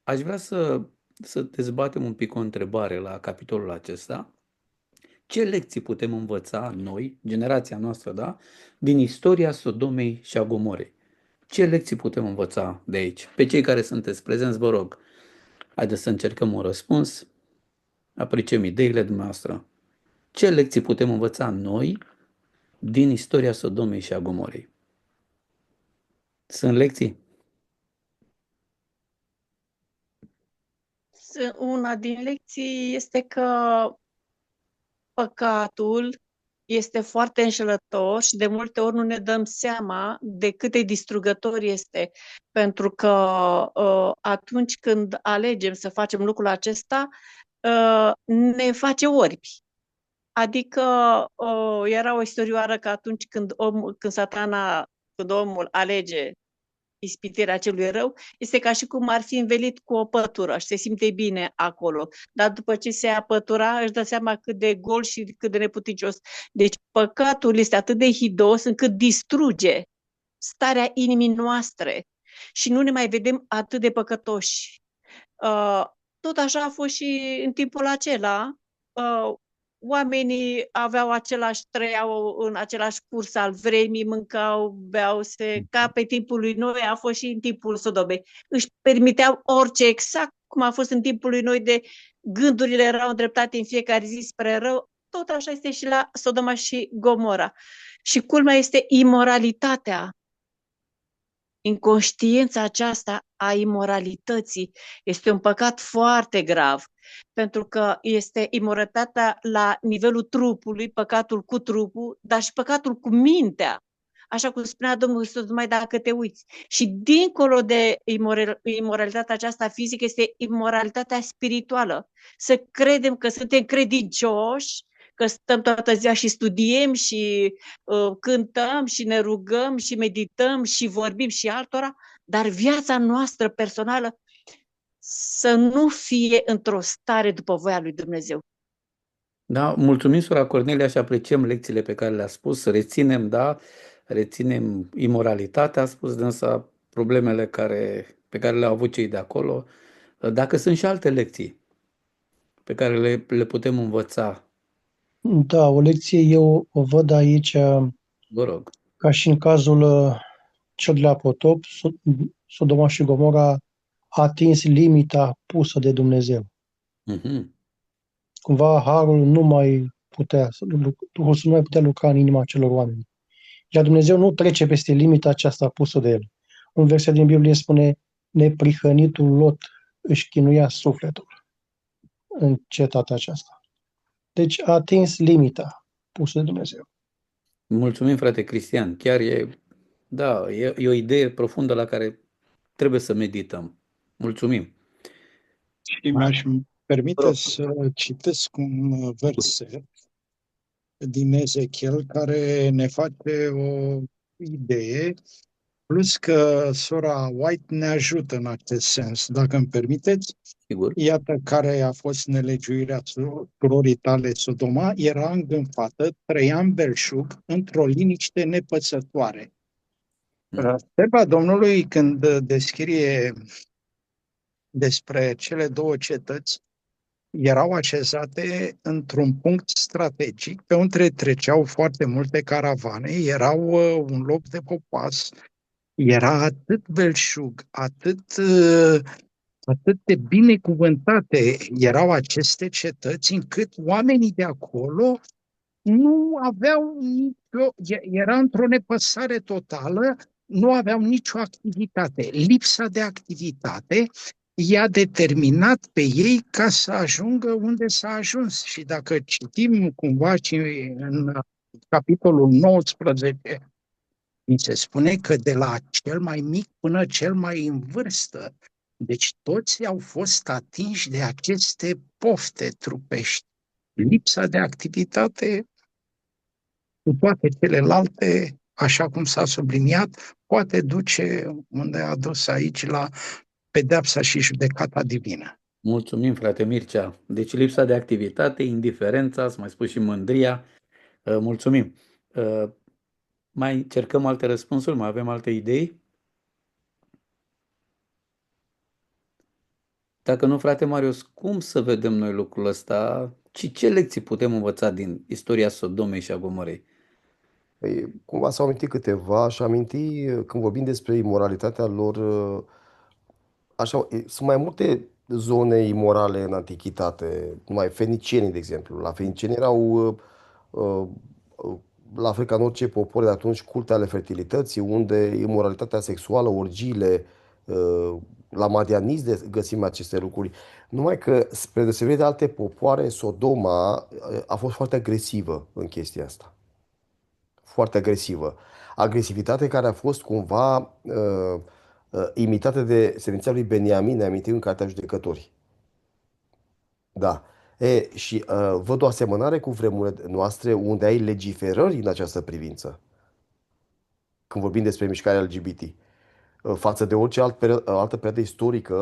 Aș vrea să dezbatem un pic o întrebare la capitolul acesta. Ce lecții putem învăța noi, generația noastră, da, din istoria Sodomei și a Gomorei? Ce lecții putem învăța de aici? Pe cei care sunteți prezenți, vă rog, haideți să încercăm un răspuns, apreciem ideile dumneavoastră. Ce lecții putem învăța noi din istoria Sodomei și a Gomorei? Sunt lecții? Una din lecții este că păcatul este foarte înșelător și de multe ori nu ne dăm seama de cât de distrugător este, pentru că atunci când alegem să facem lucrul acesta, ne face orbi. Adică era o istorioară că atunci când când omul alege ispitirea celui rău, este ca și cum ar fi învelit cu o pătură și se simte bine acolo. Dar după ce se ia pătura, își dă seama cât de gol și cât de neputincios. Deci păcatul este atât de hidos încât distruge starea inimii noastre și nu ne mai vedem atât de păcătoși. Tot așa a fost și în timpul acela. Oamenii trăiau în același curs al vremii, mâncau, beau, ca pe timpul lui Noe, a fost și în timpul Sodomei. Își permiteau orice, exact cum a fost în timpul lui Noe, de gândurile erau îndreptate în fiecare zi spre rău, tot așa este și la Sodoma și Gomora. Și culmea este imoralitatea. Inconștiența aceasta a imoralității este un păcat foarte grav, pentru că este imoralitatea la nivelul trupului, păcatul cu trupul, dar și păcatul cu mintea. Așa cum spunea Domnul Hristos, numai dacă te uiți. Și dincolo de imoralitatea aceasta fizică este imoralitatea spirituală. Să credem că suntem credincioși, că stăm toată ziua și studiem și cântăm și ne rugăm și medităm și vorbim și altora, dar viața noastră personală să nu fie într-o stare după voia lui Dumnezeu. Da, mulțumim, sora Cornelia, și apreciem lecțiile pe care le-a spus. Reținem, da, reținem imoralitatea, a spus dânsa, problemele pe care le-au avut cei de acolo. Dacă sunt și alte lecții pe care le putem învăța, Da, o lecție eu o văd aici, vă rog. ca și în cazul cel de la potop, Sodoma și Gomora a atins limita pusă de Dumnezeu. Mhm. Cumva harul nu mai putea, Duhul Sfânt nu mai putea lucra în inima celor oameni. Iar Dumnezeu nu trece peste limita aceasta pusă de El. Un verset din Biblie spune: neprihănitul Lot își chinuia sufletul în cetatea aceasta. Deci a atins limita pusă de Dumnezeu. Mulțumim, frate Cristian. Chiar e o idee profundă la care trebuie să medităm. Mulțumim. Și mi-aș permite să citesc un verset din Ezechiel care ne face o idee, plus că sora White ne ajută în acest sens. Dacă îmi permiteți, Sigur. iată care a fost nelegiuirea surorii tale Sodoma: era îngânfată, trăia în belșug, într-o liniște nepăsătoare. Stepa Domnului, când descrie despre cele două cetăți, erau așezate într-un punct strategic pe unde treceau foarte multe caravane, erau un loc de popas, era atât belșug, atât de binecuvântate erau aceste cetăți, încât oamenii de acolo nu aveau era într-o nepăsare totală, nu aveau nicio activitate. Lipsa de activitate i-a determinat pe ei ca să ajungă unde s-a ajuns. Și dacă citim cumva și în capitolul 19, mi se spune că de la cel mai mic până cel mai în vârstă, deci toți au fost atinși de aceste pofte trupești. Lipsa de activitate, cu toate celelalte, așa cum s-a subliniat, poate duce unde a dus aici la pedeapsa și judecata divină. Mulțumim, frate Mircea. Deci lipsa de activitate, indiferența, ați mai spus și mândria. Mulțumim. Mai încercăm alte răspunsuri? Mai avem alte idei? Dacă nu, frate Marius, cum să vedem noi lucrul ăsta? Și ce lecții putem învăța din istoria Sodomei și a Gomorei? Păi, cumva s-au amintit câteva, aș aminti când vorbim despre imoralitatea lor, așa, sunt mai multe zone imorale în antichitate, numai fenicienii, de exemplu. La fenicieni erau, uh, uh, la fel ca în orice popor de atunci, culte ale fertilității, unde imoralitatea sexuală, orgiile, la madianism găsim aceste lucruri. Numai că, spre deosebire de alte popoare, Sodoma a fost foarte agresivă în chestia asta. Foarte agresivă. Agresivitate care a fost cumva imitată de seminția lui Beniamin, ne amintim în Cartea Judecători. Da. Și văd o asemănare cu vremurile noastre unde ai legiferări în această privință, când vorbim despre mișcarea LGBT. Față de orice altă perioadă istorică,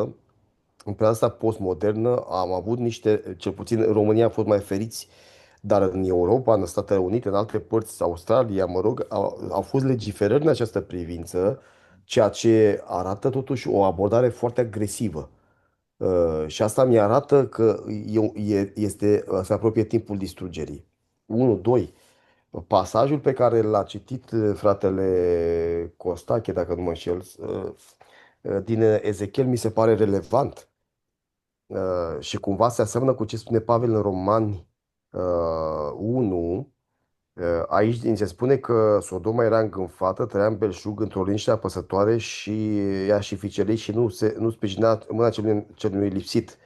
în perioada asta postmodernă am avut niște, cel puțin în România am fost mai feriți, dar în Europa, în Statele Unite, în alte părți, Australia, mă rog, au fost legiferări în această privință, ceea ce arată totuși o abordare foarte agresivă. Și asta mi arată că se apropie timpul distrugerii. 1, 2. Pasajul pe care l-a citit fratele Costache, dacă nu mă înșel, din Ezechiel mi se pare relevant și cumva se aseamănă cu ce spune Pavel în Romani 1. Aici ni se spune că Sodoma era îngânfată, trăia în belșug, într-o liniște apăsătoare și ea și fiicele și nu sprijina mâna celui lipsit.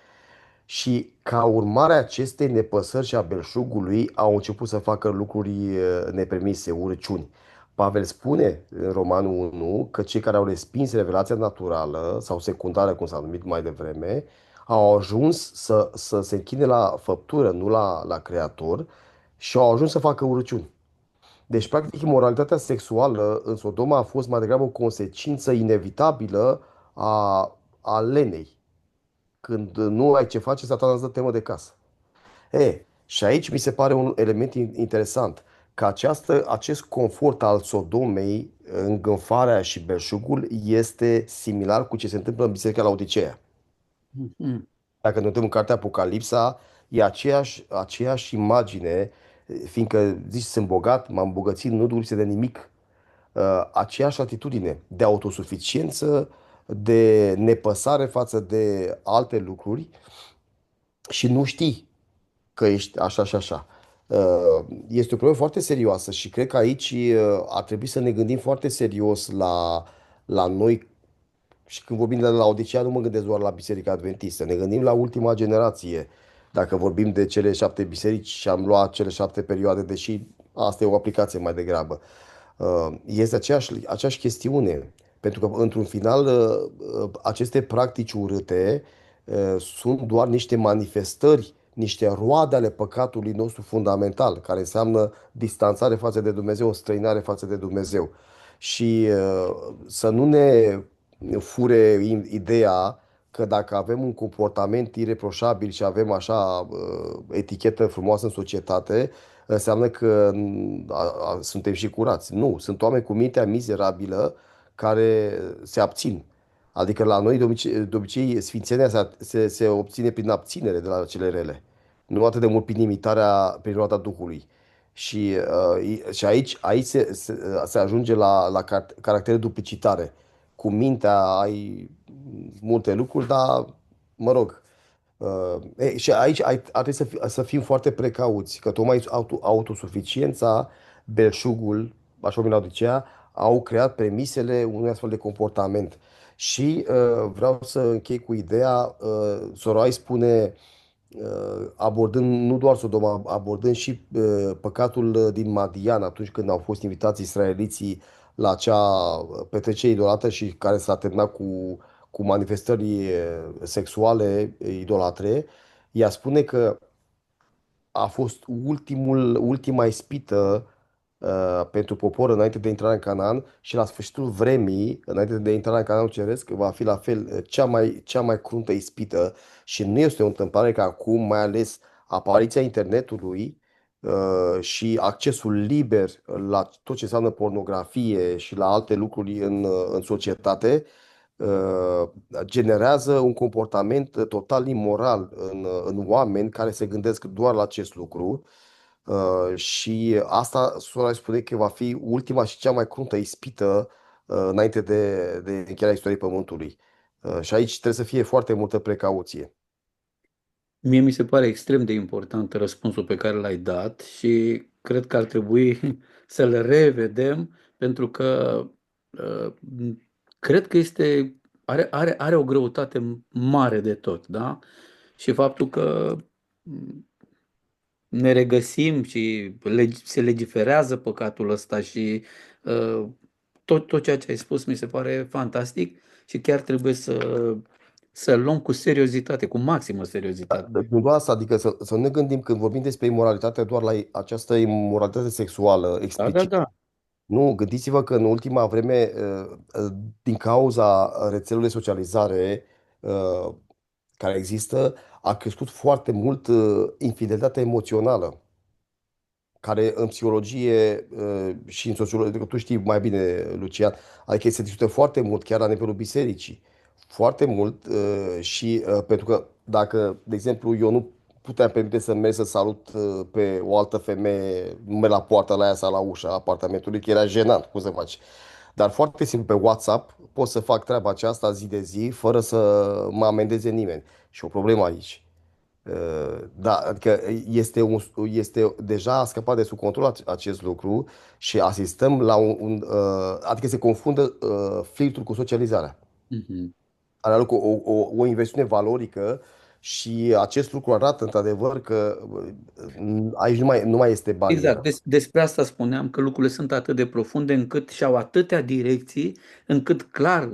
Și ca urmare a acestei nepăsări și a belșugului au început să facă lucruri nepermise, urăciuni. Pavel spune în Romanul 1 că cei care au respins revelația naturală sau secundară, cum s-a numit mai devreme, au ajuns să se închine la făptură, nu la Creator, și au ajuns să facă urăciuni. Deci, practic, imoralitatea sexuală în Sodoma a fost mai degrabă o consecință inevitabilă a lenei. Când nu ai ce face, Satana îți dă temă de casă. Și aici mi se pare un element interesant, că acest confort al Sodomei, îngânfarea și belșugul, este similar cu ce se întâmplă în Biserica Laodiceea. Mhm. Dacă ne uităm în cartea Apocalipsa, e aceeași imagine, fiindcă zici, sunt bogat, m-am îmbogățit, nu duc lipsă de nimic. Aceeași atitudine de autosuficiență, de nepăsare față de alte lucruri și nu știi că ești așa și așa. Este o problemă foarte serioasă și cred că aici ar trebui să ne gândim foarte serios la noi. Și când vorbim de la Laodicea, nu mă gândesc doar la Biserica Adventistă. Ne gândim la ultima generație. Dacă vorbim de cele 7 biserici și am luat cele 7 perioade, deși asta e o aplicație mai degrabă. Este aceeași chestiune. Pentru că, într-un final, aceste practici urâte sunt doar niște manifestări, niște roade ale păcatului nostru fundamental, care înseamnă distanțare față de Dumnezeu, străinare față de Dumnezeu. Și să nu ne fure ideea că dacă avem un comportament ireproșabil și avem așa etichetă frumoasă în societate, înseamnă că suntem și curați. Nu, sunt oameni cu mintea mizerabilă care se abțin. Adică la noi de obicei sfințenia se obține prin abținere de la cele rele. Nu atât de mult prin imitarea, prin roada Duhului. Și aici se ajunge la caractere duplicitare. Cu mintea ai multe lucruri, dar, mă rog. Și aici ar trebui să fim foarte precauți, că tocmai autosuficiența, belșugul, așa cum Laodicea, au creat premisele unui astfel de comportament. Și vreau să închei cu ideea, Sorai spune, abordând nu doar Sodoma, abordând și păcatul din Madian atunci când au fost invitați israeliții la acea petrecere idolată și care s-a terminat cu manifestări sexuale idolatre. Ea spune că a fost ultima ispită pentru popor înainte de intrarea în Canaan și la sfârșitul vremii, înainte de intrarea în Canaan ceresc, va fi la fel cea mai cruntă ispită și nu este o întâmplare că acum, mai ales apariția internetului și accesul liber la tot ce înseamnă pornografie și la alte lucruri în societate, generează un comportament total imoral în oameni care se gândesc doar la acest lucru. Și asta sora spune că va fi ultima și cea mai cruntă ispită înainte de încheierea istoriei Pământului. Și aici trebuie să fie foarte multă precauție. Mie mi se pare extrem de important răspunsul pe care l-ai dat și cred că ar trebui să-l revedem pentru că uh, cred că are o greutate mare de tot, da? Și faptul că ne regăsim și se legiferează păcatul ăsta și uh, tot ceea ce ai spus mi se pare fantastic și chiar trebuie să luăm cu seriozitate, cu maximă seriozitate. Nu doar asta, adică să nu ne gândim când vorbim despre imoralitate doar la această imoralitate sexuală Da, da, explicită. da. Nu, gândiți-vă că în ultima vreme, din cauza rețelului de socializare care există, a crescut foarte mult infidelitatea emoțională, care în psihologie și în sociologie, că tu știi mai bine, Lucian, adică se discută foarte mult, chiar la nivelul bisericii, foarte mult și pentru că dacă, de exemplu, eu nu puteam permite să merg să salut pe o altă femeie numai la poarta la ea sau la ușa apartamentului, că era jenant, cum să faci. Dar foarte simplu, pe WhatsApp pot să fac treaba aceasta zi de zi fără să mă amendeze nimeni. Și o problemă aici. Da, adică este deja a scăpat de sub control acest lucru și asistăm la adică se confundă filtrul cu socializarea. Mhm. Are loc o inversiune valorică și acest lucru arată într-adevăr că aici nu mai este Exact, barieră. despre asta spuneam că lucrurile sunt atât de profunde încât și-au atâtea direcții, încât clar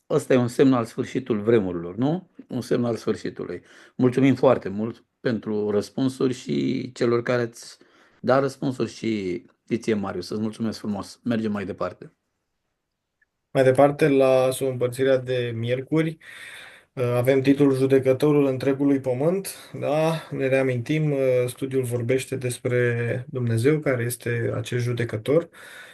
ăsta e un semn al sfârșitul vremurilor, nu? Un semn al sfârșitului. Mulțumim foarte mult pentru răspunsuri și celor care ați dat răspunsuri și ție, Marius, să-ți mulțumesc frumos. Mergem mai departe. Mai departe, la împărțirea de miercuri, avem titlul Judecătorul întregului pământ. Da, ne reamintim, studiul vorbește despre Dumnezeu, care este acest judecător.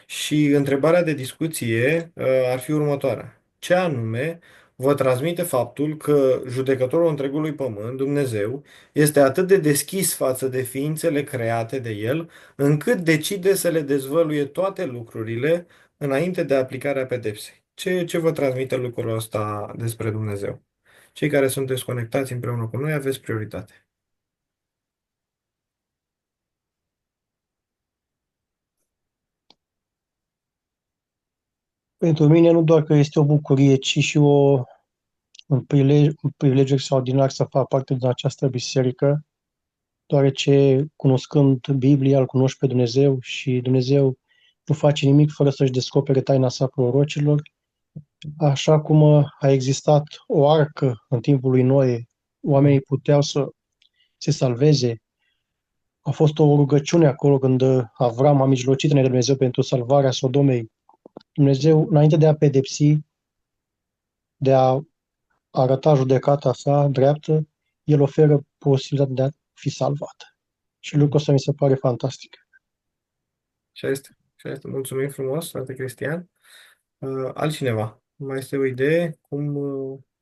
Și întrebarea de discuție ar fi următoarea. Ce anume vă transmite faptul că judecătorul întregului pământ, Dumnezeu, este atât de deschis față de ființele create de el, încât decide să le dezvăluie toate lucrurile înainte de aplicarea pedepsei? Ce vă transmite lucrul ăsta despre Dumnezeu? Cei care sunteți conectați împreună cu noi aveți prioritate. Pentru mine nu doar că este o bucurie, ci și un privilegiu extraordinar să fac parte din această biserică, deoarece cunoscând Biblia, îl cunoști pe Dumnezeu și Dumnezeu nu face nimic fără să-și descopere taina sa prorocilor. Așa cum a existat o arcă în timpul lui Noe, oamenii puteau să se salveze. A fost o rugăciune acolo când Avram a mijlocit înainte de Dumnezeu pentru salvarea Sodomei. Dumnezeu, înainte de a pedepsi, de a arăta judecata sa dreaptă, El oferă posibilitatea de a fi salvat. Și lucrul ăsta mi se pare fantastic. Și este. Mulțumim frumos, frate Cristian. Altcineva? Mai este o idee? Cum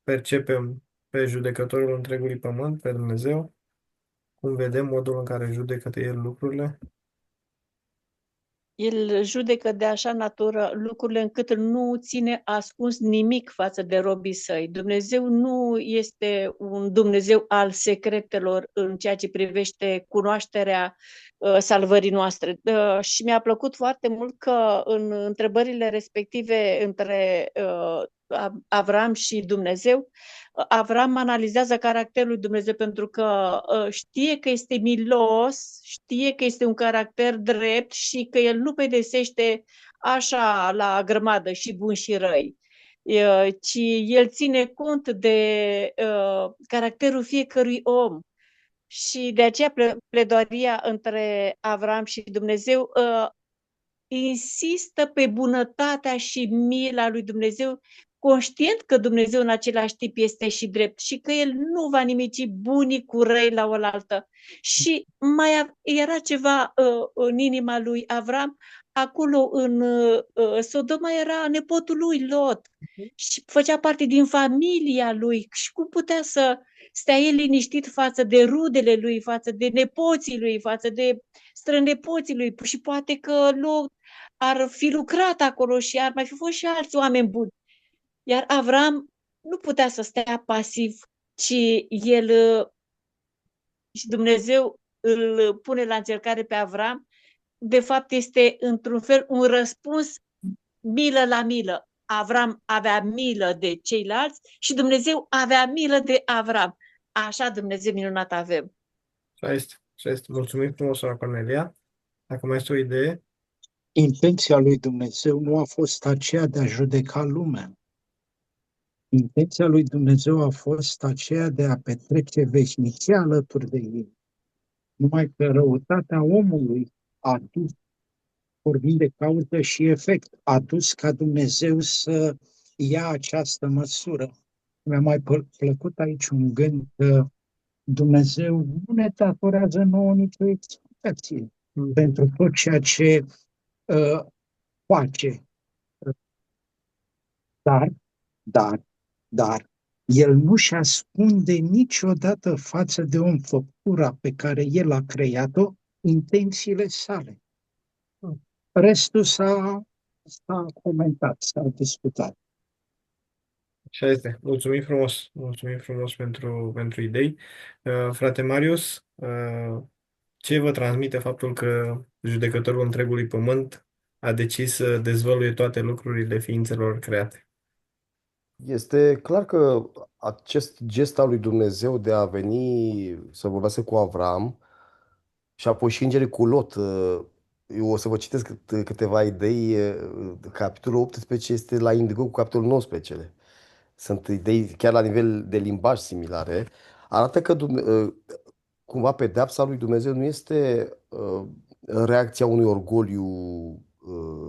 percepem pe judecătorul întregului pământ, pe Dumnezeu? Cum vedem modul în care judecă El lucrurile? El judecă de așa natură lucrurile încât nu ține ascuns nimic față de robii săi. Dumnezeu nu este un Dumnezeu al secretelor în ceea ce privește cunoașterea salvării noastre. Și mi-a plăcut foarte mult că în întrebările respective între Avram și Dumnezeu, Avram analizează caracterul lui Dumnezeu pentru că știe că este milos, știe că este un caracter drept și că el nu pedepsește așa la grămadă și buni și răi, ci el ține cont de caracterul fiecărui om. Și de aceea pledoaria între Avram și Dumnezeu insistă pe bunătatea și mila lui Dumnezeu, conștient că Dumnezeu în același timp este și drept și că El nu va nimici bunii cu răi la oaltă. Și era ceva în inima lui Avram, acolo în Sodoma era nepotul lui Lot și făcea parte din familia lui și cum putea să stea el liniștit față de rudele lui, față de nepoții lui, față de strănepoții lui și poate că Lot ar fi lucrat acolo și ar mai fi fost și alți oameni buni. Iar Avram nu putea să stea pasiv, ci el și Dumnezeu îl pune la încercare pe Avram. De fapt, este într-un fel un răspuns milă la milă. Avram avea milă de ceilalți și Dumnezeu avea milă de Avram. Așa Dumnezeu minunat avem. Așa este. Așa este. Mulțumim frumos, sora Cornelia. Dacă mai este o idee, Intenția lui Dumnezeu nu a fost aceea de a judeca lumea. Intenția lui Dumnezeu a fost aceea de a petrece veșnicia alături de ei. Numai că răutatea omului a dus, vorbind de cauză și efect, a dus ca Dumnezeu să ia această măsură. Mi-a mai plăcut aici un gând că Dumnezeu nu ne datorează nouă nicio explicație pentru tot ceea ce face. Dar, El nu-și ascunde niciodată față de om făptura pe care El a creat-o, intențiile sale. Restul s-a comentat, s-a discutat. așa este. Mulțumim frumos. Mulțumim frumos pentru idei. Frate Marius, ce vă transmite faptul că judecătorul întregului pământ a decis să dezvăluie toate lucrurile ființelor create? Este clar că acest gest al lui Dumnezeu de a veni să vorbească cu Avram și apoi și îngerii cu Lot. Eu o să vă citesc câteva idei. Capitolul 18 este la indigo cu capitolul 19. Sunt idei chiar la nivel de limbaj similare. Arată că cumva pedeapsa lui Dumnezeu nu este reacția unui orgoliu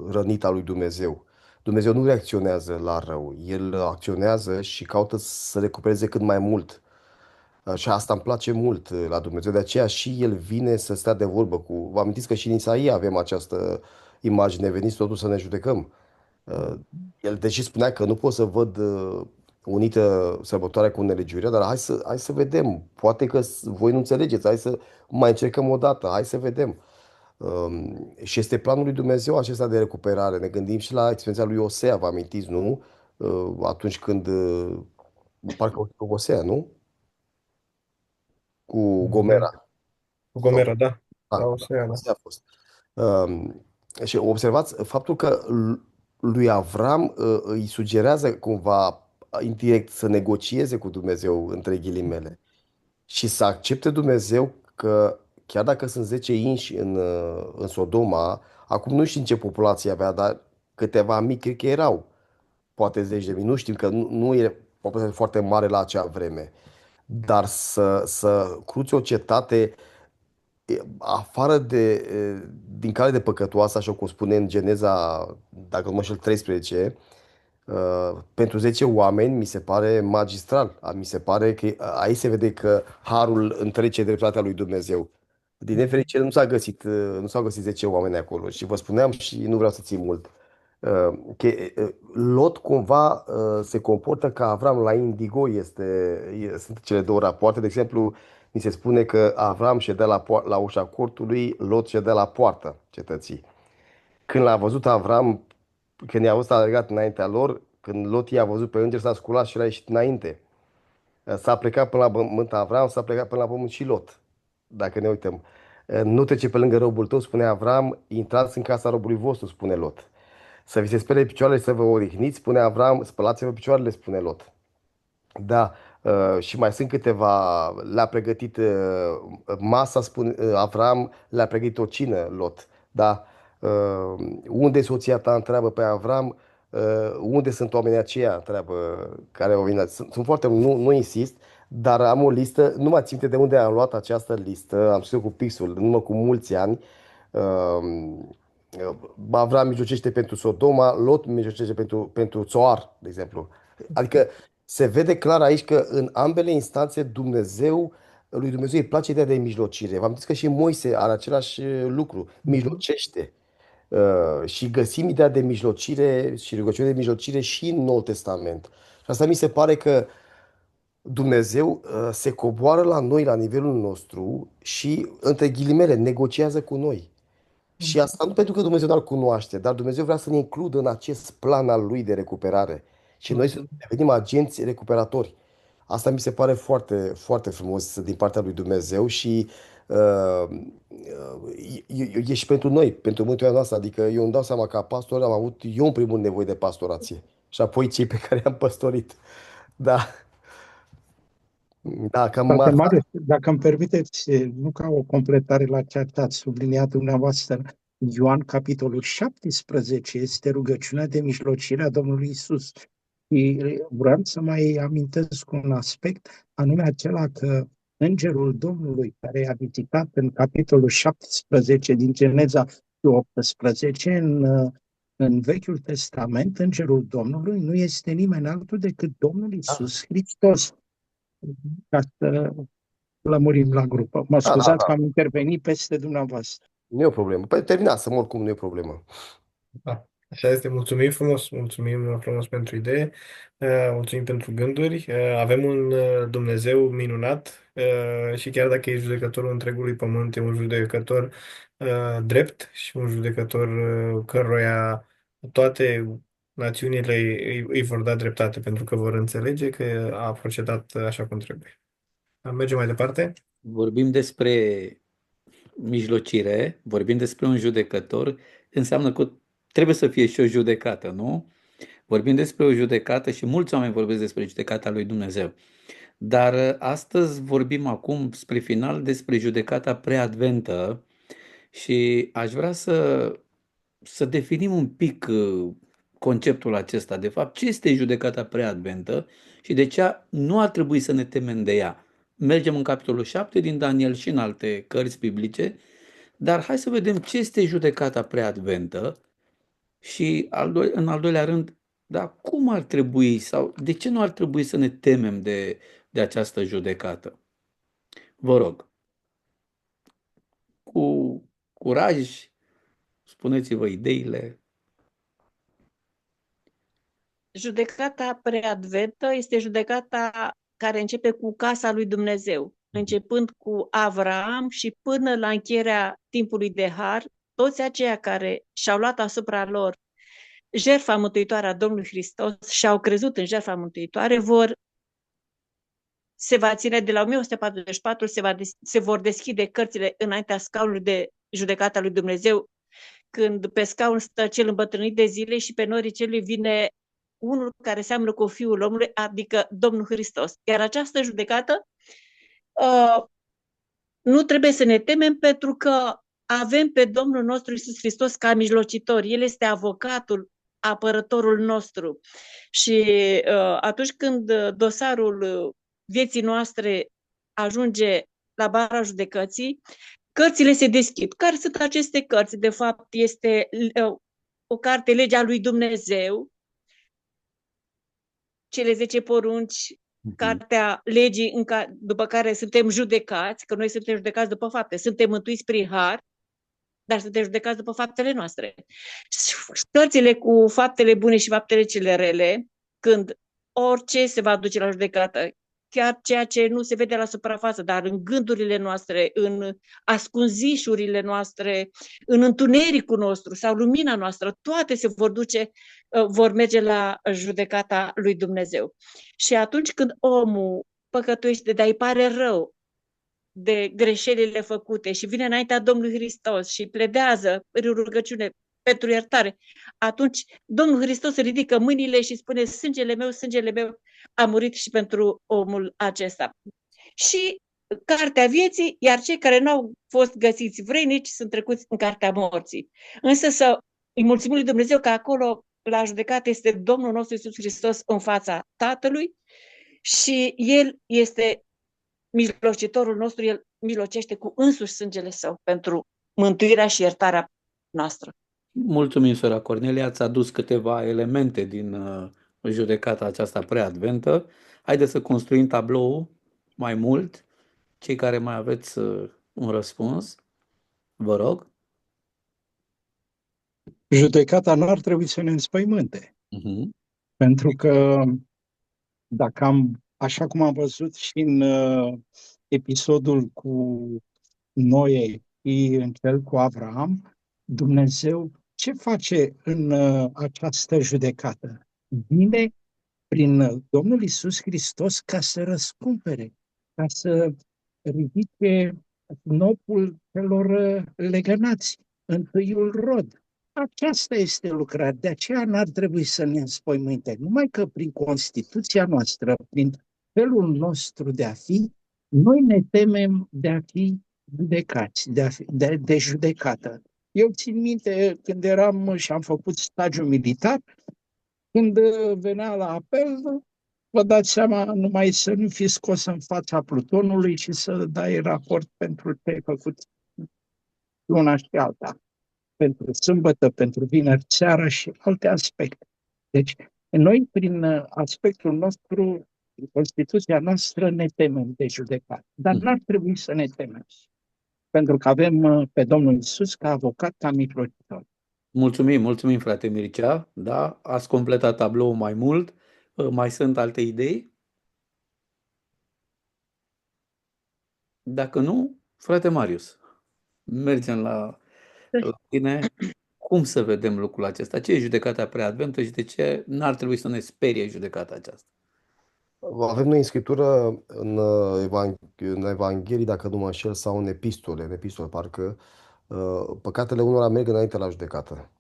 rănit al lui Dumnezeu. Dumnezeu nu reacționează la rău. El acționează și caută să recupereze cât mai mult. Și asta îmi place mult la Dumnezeu. De aceea și El vine să stea de vorbă cu... Vă amintiți că și în Isaia avem această imagine, veniți totul să ne judecăm. El deși spunea că nu pot să văd unită sărbătoarea cu nelegiuirea, dar hai să vedem. Poate că voi nu înțelegeți, hai să mai încercăm o dată, hai să vedem. Și este planul lui Dumnezeu acesta de recuperare. Ne gândim și la experiența lui Osea, vă amintiți, nu? Atunci când, parcă Osea, nu? Cu Gomera. Cu Gomera, da. Da, O să ia, da. Osea a fost. Și observați faptul că lui Avram îi sugerează cumva indirect să negocieze cu Dumnezeu, între ghilimele, și să accepte Dumnezeu că chiar dacă sunt 10 inși în Sodoma, acum nu știm ce populație avea, dar câteva mii cred că erau, poate 10 de mii, nu știm că nu e populație foarte mare la acea vreme, dar să cruți o cetate afară din cale de păcătoasă, așa cum spune în Geneza, dacă nu mă înșel, 13, pentru 10 oameni mi se pare magistral. Mi se pare că aici se vede că harul întrece dreptatea lui Dumnezeu. Din nefericire nu s-au găsit 10 oameni acolo și vă spuneam și nu vreau să țin mult. Că Lot cumva se comportă ca Avram la indigo, sunt cele două rapoarte. De exemplu, mi se spune că Avram ședea la ușa cortului, Lot ședea la poarta cetății. Când l-a văzut Avram, când i-a văzut alergat înaintea lor, când Lot i-a văzut pe înger, s-a sculat și l-a ieșit înainte. S-a plecat până la pământ Avram, s-a plecat până la pământ și Lot. Dacă ne uităm. Nu trece pe lângă robul tău, spune Avram, intrați în casa robului vostru, spune Lot. Să vi se spele picioarele și să vă odihniți, spune Avram, spălați-vă picioarele, spune Lot. Da, și mai sunt câteva, le-a pregătit masa, spune Avram, le-a pregătit o cină, Lot. Da, unde e soția ta, întreabă pe Avram, unde sunt oamenii aceia, întreabă, care au venit. Sunt foarte, nu insist, dar am o listă, nu mă țin minte de unde am luat această listă, am scris cu pixul, în urmă cu mulți ani, Avram mijlocește pentru Sodoma, Lot mijlocește pentru Țoar, de exemplu. Adică se vede clar aici că în ambele instanțe lui Dumnezeu îi place ideea de mijlocire. V-am zis că și Moise are același lucru, mijlocește. Și găsim ideea de mijlocire și rugăciune de mijlocire și în Noul Testament. Și asta mi se pare că Dumnezeu se coboară la noi, la nivelul nostru și, între ghilimele, negociază cu noi. Și asta nu pentru că Dumnezeu nu-L cunoaște, dar Dumnezeu vrea să ne includă în acest plan al Lui de recuperare. Și noi să devenim agenți recuperatori. Asta mi se pare foarte, foarte frumos din partea lui Dumnezeu și e și pentru noi, pentru mântuirea noastră. Adică eu îmi dau seama că ca pastor am avut eu în primul rând nevoie de pastorație și apoi cei pe care i-am păstorit. Da, da, cam Frate asta. Marius, dacă îmi permiteți, nu ca o completare la ceea ce ați subliniat dumneavoastră, Ioan, capitolul 17, este rugăciunea de mijlocire a Domnului Isus. Și vreau să mai amintesc un aspect, anume acela că Îngerul Domnului, care a vizitat în capitolul 17 din Geneza 18, în Vechiul Testament, Îngerul Domnului nu este nimeni altul decât Domnul Isus Hristos. Ca să lămurim la grupă. Mă Da, da, scuzați că da. am intervenit peste dumneavoastră. Nu e o problemă. Păi terminasem oricum, nu e o problemă. Da, așa este. Mulțumim frumos pentru idee, mulțumim pentru gânduri. Avem un Dumnezeu minunat și chiar dacă e judecătorul întregului pământ, e un judecător drept și un judecător căruia toate națiunile îi vor da dreptate pentru că vor înțelege că a procedat așa cum trebuie. Mergem mai departe. Vorbim despre mijlocire, vorbim despre un judecător, înseamnă că trebuie să fie și o judecată, nu? Vorbim despre o judecată și mulți oameni vorbesc despre judecata lui Dumnezeu. Dar astăzi vorbim acum, spre final, despre judecata preadventă și aș vrea să definim un pic conceptul acesta. De fapt, ce este judecata preadventă și de ce nu ar trebui să ne temem de ea. Mergem în capitolul 7 din Daniel și în alte cărți biblice, dar hai să vedem ce este judecata preadventă și în al doilea rând, dar cum ar trebui sau de ce nu ar trebui să ne temem de această judecată? Vă rog, cu curaj, spuneți-vă ideile. Judecata preadventă este judecata care începe cu casa lui Dumnezeu, începând cu Avraam și până la încheierea timpului de har, toți aceia care și-au luat asupra lor jertfa mântuitoare a Domnului Hristos și au crezut în jertfa mântuitoare, se va ține de la 1144, se vor deschide cărțile înaintea scaunului de judecata lui Dumnezeu, când pe scaun stă cel îmbătrânit de zile și pe norii celui vine unul care seamănă cu Fiul omului, adică Domnul Hristos. Iar această judecată nu trebuie să ne temem pentru că avem pe Domnul nostru Iisus Hristos ca mijlocitor. El este avocatul, apărătorul nostru. Și atunci când dosarul vieții noastre ajunge la bara judecății, cărțile se deschid. Care sunt aceste cărți? De fapt, este o carte, Legea lui Dumnezeu, cele 10 porunci, cartea legii după care suntem judecați, că noi suntem judecați după fapte, suntem mântuiți prin har, dar suntem judecați după faptele noastre. Cărțile cu faptele bune și faptele cele rele, când orice se va duce la judecată, chiar ceea ce nu se vede la suprafață, dar în gândurile noastre, în ascunzișurile noastre, în întunericul nostru sau lumina noastră, toate se vor duce, vor merge la judecata lui Dumnezeu. Și atunci când omul păcătuiește, dar îi pare rău de greșelile făcute și vine înaintea Domnului Hristos și pledează în rugăciune pentru iertare, atunci Domnul Hristos ridică mâinile și spune: sângele meu a murit și pentru omul acesta. Și cartea vieții, iar cei care nu au fost găsiți vrednici sunt trecuți în cartea morții. Însă să îi mulțumim lui Dumnezeu că acolo la judecată este Domnul nostru Iisus Hristos în fața Tatălui și El este mijlocitorul nostru, El mijlocește cu însuși sângele Său pentru mântuirea și iertarea noastră. Mulțumim, sora Cornelia, ați adus câteva elemente din judecata aceasta preadventă. Haideți să construim tabloul mai mult. Cei care mai aveți un răspuns, vă rog. Judecata nu ar trebui să ne înspăimânte, Mhm. pentru că dacă așa cum am văzut și în episodul cu Noe și în cel cu Avram, Dumnezeu ce face în această judecată? Vine prin Domnul Isus Hristos ca să răscumpere, ca să ridice snopul celor legănați, întâiul rod. Aceasta este lucrarea, de aceea n-ar trebui să ne înspăimânte, numai că prin Constituția noastră, prin felul nostru de a fi, noi ne temem de a fi judecați, de judecată. Eu țin minte când eram și am făcut stagiul militar, când venea la apel, vă dați seama, numai să nu fi scos în fața plutonului și să dai raport pentru ce ai făcut una și alta, pentru sâmbătă, pentru vineri seara și alte aspecte. Deci, noi, prin aspectul nostru, prin Constituția noastră, ne temem de judecat. Dar n-ar trebui să ne temem, pentru că avem pe Domnul Iisus ca avocat, ca mijlocitor. Mulțumim, frate Mircea. Da, ați completat tabloul mai mult. Mai sunt alte idei? Dacă nu, frate Marius, mergem la tine. Cum să vedem lucrul acesta? Ce e judecata preadventă și de ce n-ar trebui să ne sperie judecata aceasta? Avem noi în Scriptură, în Evanghelii, dacă nu mă înșel, sau în epistole, parcă, păcatele unora merg înainte la judecată.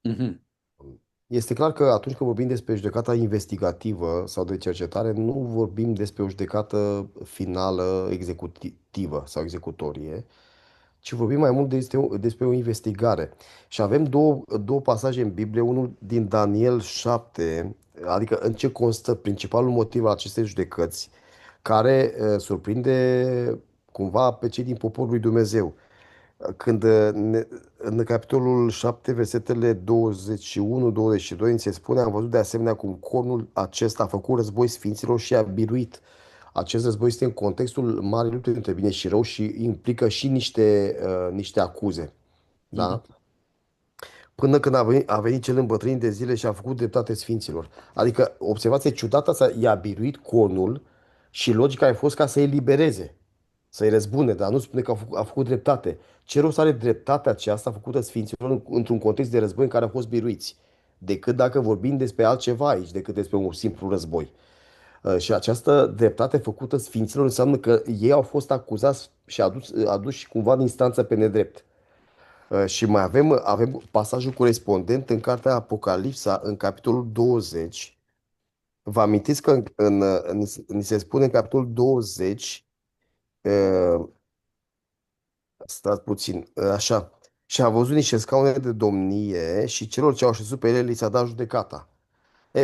Mhm. Este clar că atunci când vorbim despre judecata investigativă sau de cercetare, nu vorbim despre o judecată finală, executivă sau executorie, ci vorbim mai mult despre o investigare. Și avem două pasaje în Biblie, unul din Daniel 7, adică în ce constă principalul motiv al acestei judecăți, care surprinde cumva pe cei din poporul lui Dumnezeu. Când în capitolul 7, versetele 21-22, ni se spune: am văzut de asemenea cum cornul acesta a făcut război sfinților și a biruit. Acest război este în contextul marii lupte între bine și rău și implică și niște acuze. Mhm. Da? Până când a venit cel îmbătrânit de zile și a făcut dreptate sfinților. Adică, observație ciudată asta, i-a biruit cornul și logica a fost ca să îi libereze, să-i răzbune, dar nu spune că a făcut dreptate. Ce rost are dreptatea aceasta făcută sfinților într-un context de război în care au fost biruiți? Decât dacă vorbim despre altceva aici, decât despre un simplu război. Și această dreptate făcută sfinților înseamnă că ei au fost acuzați și aduși cumva în instanță pe nedrept. Și mai avem pasajul corespondent în cartea Apocalipsa, în capitolul 20. Vă amintiți că ni se spune în capitolul 20, stați puțin, așa, și a văzut niște scaune de domnie și celor ce au șezut pe ele li s-a dat judecata.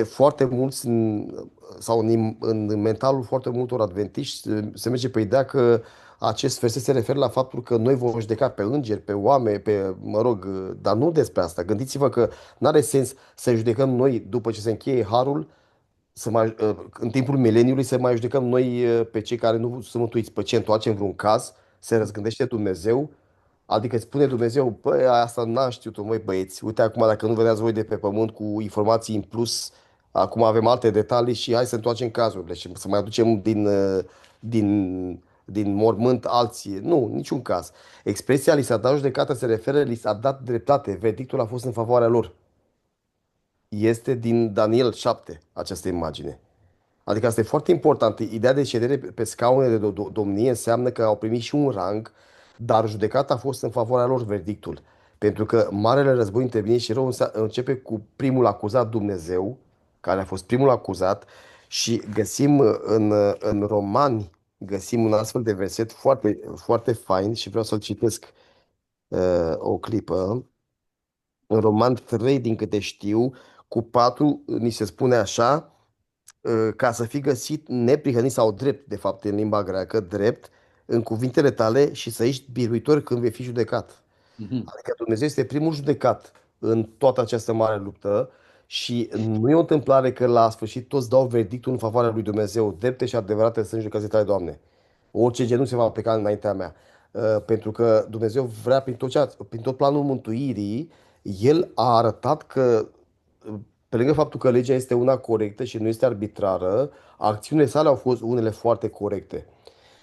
Foarte mulți, sau în mentalul foarte multor adventiști, se merge pe ideea că acest verset se referă la faptul că noi vom judeca pe îngeri, pe oameni, mă rog, dar nu despre asta. Gândiți-vă că nu are sens să judecăm noi după ce se încheie harul, în timpul mileniului să mai judecăm noi pe cei care nu sunt mântuiți, pe ce întoarcem vreun caz, se răzgândește Dumnezeu. Adică îți spune Dumnezeu: băi, asta n-am știut-o, măi băieți, uite acum dacă nu veneați voi de pe pământ cu informații în plus, acum avem alte detalii și hai să întoarcem cazurile și să mai aducem din mormânt alții. Nu, niciun caz. Expresia li s-a dat judecată se referă, li s-a dat dreptate, verdictul a fost în favoarea lor. Este din Daniel 7 această imagine. Adică asta e foarte important. Ideea de ședere pe scaune de domnie înseamnă că au primit și un rang, dar judecata a fost în favoarea lor, verdictul. Pentru că marele război între bine și rău începe cu primul acuzat, Dumnezeu, care a fost primul acuzat, și găsim în Romani, găsim un astfel de verset foarte, foarte fain și vreau să-l citesc o clipă. În Roman 3, din câte știu, cu 4, ni se spune așa: ca să fii găsit neprihănit sau drept, de fapt, în limba greacă, drept, în cuvintele tale și să ești biruitor când vei fi judecat. Mhm. Adică Dumnezeu este primul judecat în toată această mare luptă și nu e o întâmplare că la sfârșit toți dau verdictul în favoarea lui Dumnezeu, drepte și adevărate sunt judecățile tale, Doamne. Orice gen nu se va pleca înaintea mea. Pentru că Dumnezeu vrea prin tot planul mântuirii, El a arătat că pe lângă faptul că legea este una corectă și nu este arbitrară, acțiunile sale au fost unele foarte corecte.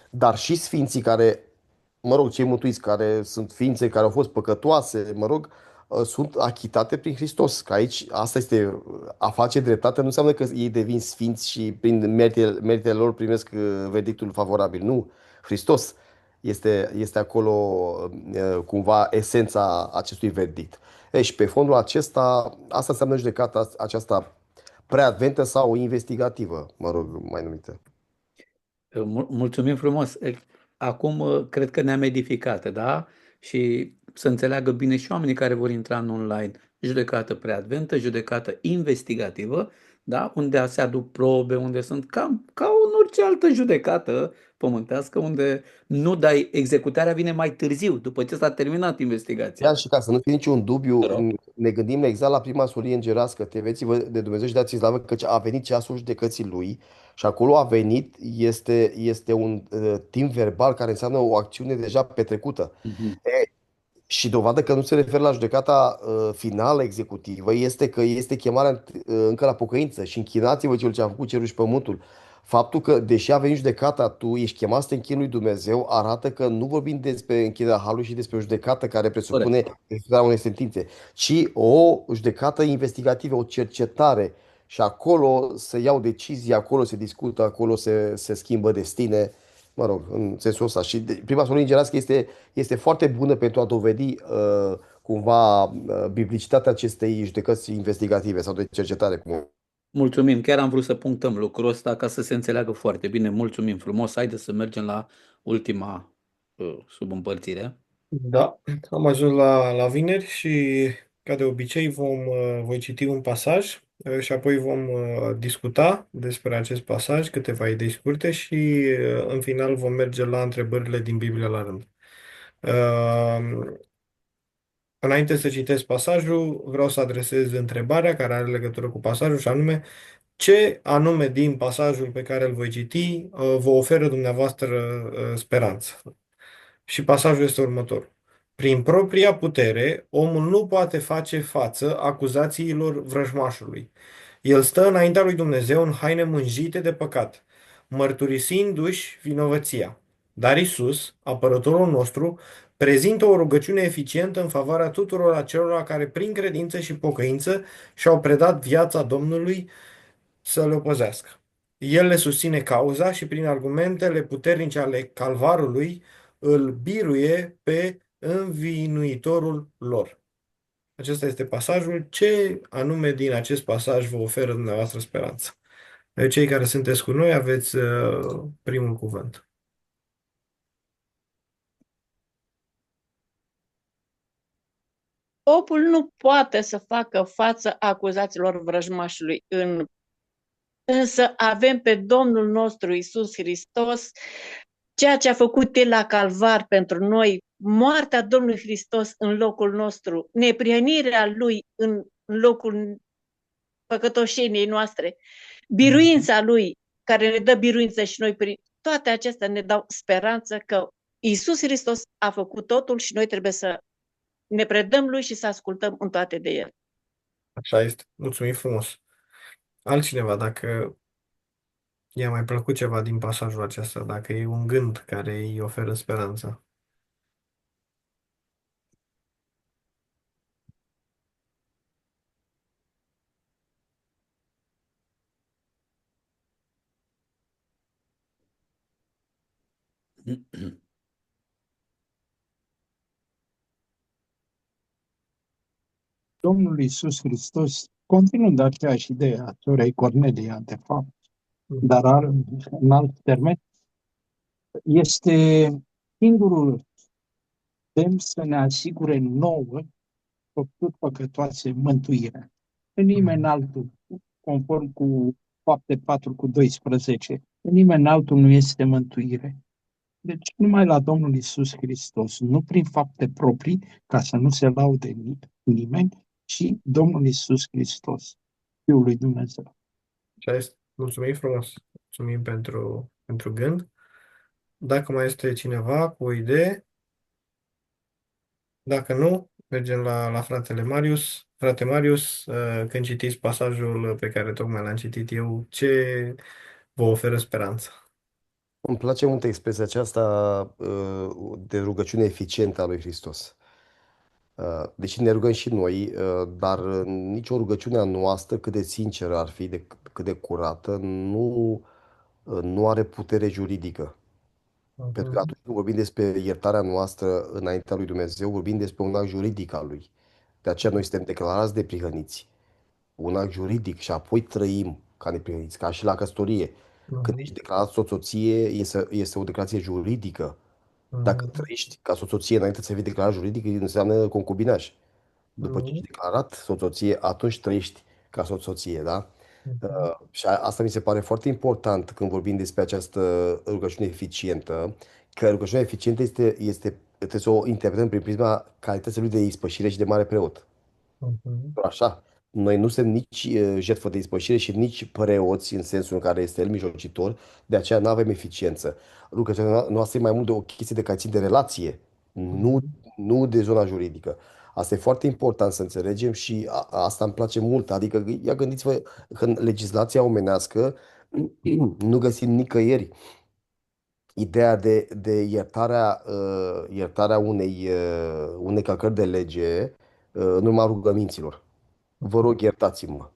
Dar și sfinții care, mă rog, cei mântuiți care sunt ființe care au fost păcătoase, mă rog, sunt achitate prin Hristos. Că aici asta este a face dreptate, nu înseamnă că ei devin sfinți și prin meritele lor primesc verdictul favorabil. Nu. Hristos este acolo cumva esența acestui verdict. Ei, și pe fondul acesta, asta înseamnă judecata aceasta preadventă sau investigativă, mă rog, mai numită. Mulțumim frumos. Acum cred că ne-am edificat, da? Și să înțeleagă bine și oamenii care vor intra în online. Judecată preadventă, judecată investigativă, da? Unde se aduc probe, unde sunt ca în orice altă judecată pământească, unde nu dai, executarea vine mai târziu, după ce s-a terminat investigația. Chiar și ca să nu fie niciun dubiu, Te rog. ne gândim exact la prima solie îngerească, temeți-vă de Dumnezeu și dați slavă că a venit ceasul judecății Lui și acolo a venit, este un timp verbal care înseamnă o acțiune deja petrecută. Mhm. Și dovadă că nu se referă la judecata finală executivă este că este chemarea încă la pocăință și închinați-vă celor ce a făcut cerul și pământul. Faptul că, deși a venit judecata, tu ești chemat să te închini lui Dumnezeu, arată că nu vorbim despre închiderea halului și despre o judecată care presupune executarea unei sentințe, ci o judecată investigativă, o cercetare. Și acolo se iau decizii, acolo se discută, acolo se schimbă destine. Mă rog, în sensul ăsta. Și prima solie îngerească este foarte bună pentru a dovedi cumva biblicitatea acestei judecăți investigative sau de cercetare. Mulțumim, chiar am vrut să punctăm lucrul ăsta ca să se înțeleagă foarte bine. Mulțumim frumos. Haideți să mergem la ultima subîmpărțire. Da, am ajuns la vineri și, ca de obicei, voi citi un pasaj și apoi vom discuta despre acest pasaj, câteva idei scurte și, în final, vom merge la întrebările din Biblie la rând. Înainte să citesc pasajul, vreau să adresez întrebarea care are legătură cu pasajul și anume, ce anume din pasajul pe care îl voi citi vă oferă dumneavoastră speranță? Și pasajul este următor. Prin propria putere, omul nu poate face față acuzațiilor vrăjmașului. El stă înaintea lui Dumnezeu în haine mânjite de păcat, mărturisindu-și vinovăția. Dar Isus, apărătorul nostru, prezintă o rugăciune eficientă în favoarea tuturor acelora care, prin credință și pocăință, și-au predat viața Domnului să le opozească. El le susține cauza și, prin argumentele puternice ale calvarului, îl biruie pe învinuitorul lor. Acesta este pasajul. Ce anume din acest pasaj vă oferă dumneavoastră speranță? Cei care sunteți cu noi aveți primul cuvânt. Popul nu poate să facă față acuzațiilor vrăjmașului însă avem pe Domnul nostru Iisus Hristos, ceea ce a făcut El la Calvar pentru noi, moartea Domnului Hristos în locul nostru, neprihănirea Lui în locul păcătoșeniei noastre, biruința Lui, care ne dă biruință și noi, prin toate acestea ne dau speranță că Iisus Hristos a făcut totul și noi trebuie să ne predăm Lui și să ascultăm în toate de El. Așa este. Mulțumim frumos. Altcineva, dacă i-a mai plăcut ceva din pasajul acesta, dacă e un gând care îi oferă speranță. Domnul Iisus Hristos, continuând aceeași idee a sorei Cornelia, de fapt, dar în alt termen, este singurul semn să ne asigure nouă, tot păcătoase, mântuirea. În nimeni altul, conform cu Fapte 4:12, în nimeni altul nu este mântuire. Deci numai la Domnul Iisus Hristos, nu prin fapte proprii, ca să nu se laude nimeni, și Domnul Isus Hristos, Fiul lui Dumnezeu. Mulțumim frumos. Mulțumim pentru gând. Dacă mai este cineva cu o idee, dacă nu, mergem la fratele Marius. Frate Marius, când citiți pasajul pe care tocmai l-am citit eu, ce vă oferă speranță? Îmi place mult expresia aceasta de rugăciune eficientă a lui Hristos. Deși ne rugăm și noi, dar nicio rugăciune a noastră, cât de sinceră ar fi, cât de curată, nu are putere juridică. Pentru că Mhm, atunci când vorbim despre iertarea noastră înaintea lui Dumnezeu, vorbim despre un act juridic al lui. De aceea noi suntem declarați de prihăniți. Un act juridic și apoi trăim ca neprihăniți, ca și la căsătorie. Când mhm, ești declarat soție, este o declarație juridică. Dacă mhm, trăiești ca soție înainte să fii declarat juridic, înseamnă concubinaj. După ce mhm, ești declarat soție, atunci trăiești ca soție, da? mhm, Și asta mi se pare foarte important când vorbim despre această rugăciune eficientă, că rugăciunea eficientă trebuie să o interpretăm prin prisma calității lui de ispășire și de mare preot. mhm, Doar așa. Noi nu suntem nici jertfă de ispășire și nici preoți în sensul în care este el mijlocitor, de aceea nu avem eficiență. Rugăciunea noastră e mai mult de o chestie de care țin de relație, nu, mhm, nu de zona juridică. Asta e foarte important să înțelegem și asta îmi place mult. Adică, ia gândiți-vă că în legislația omenească nu găsim nicăieri ideea de iertarea unei călcări de lege în urma rugăminților. Vă rog, iertați-mă.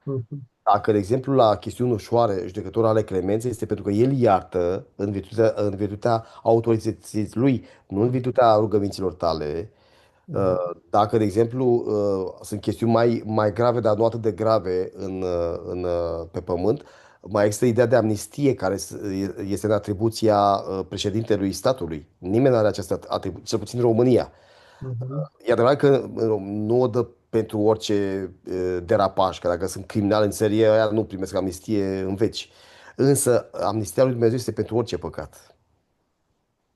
mhm, Dacă, de exemplu, la chestiuni ușoare, judecătorul are clemență, este pentru că el iartă în virtutea autorității lui, nu în virtutea rugăminților tale. mhm, Dacă, de exemplu, sunt chestiuni mai grave, dar nu atât de grave pe pământ, mai există ideea de amnistie care este în atribuția președintelui statului. Nimeni nu are această atribuție, cel puțin în România. mhm, E adevărat că nu o dă pentru orice derapaj, că dacă sunt criminali în serie, aia nu primesc amnistie în veci. Însă, amnistia lui Dumnezeu este pentru orice păcat.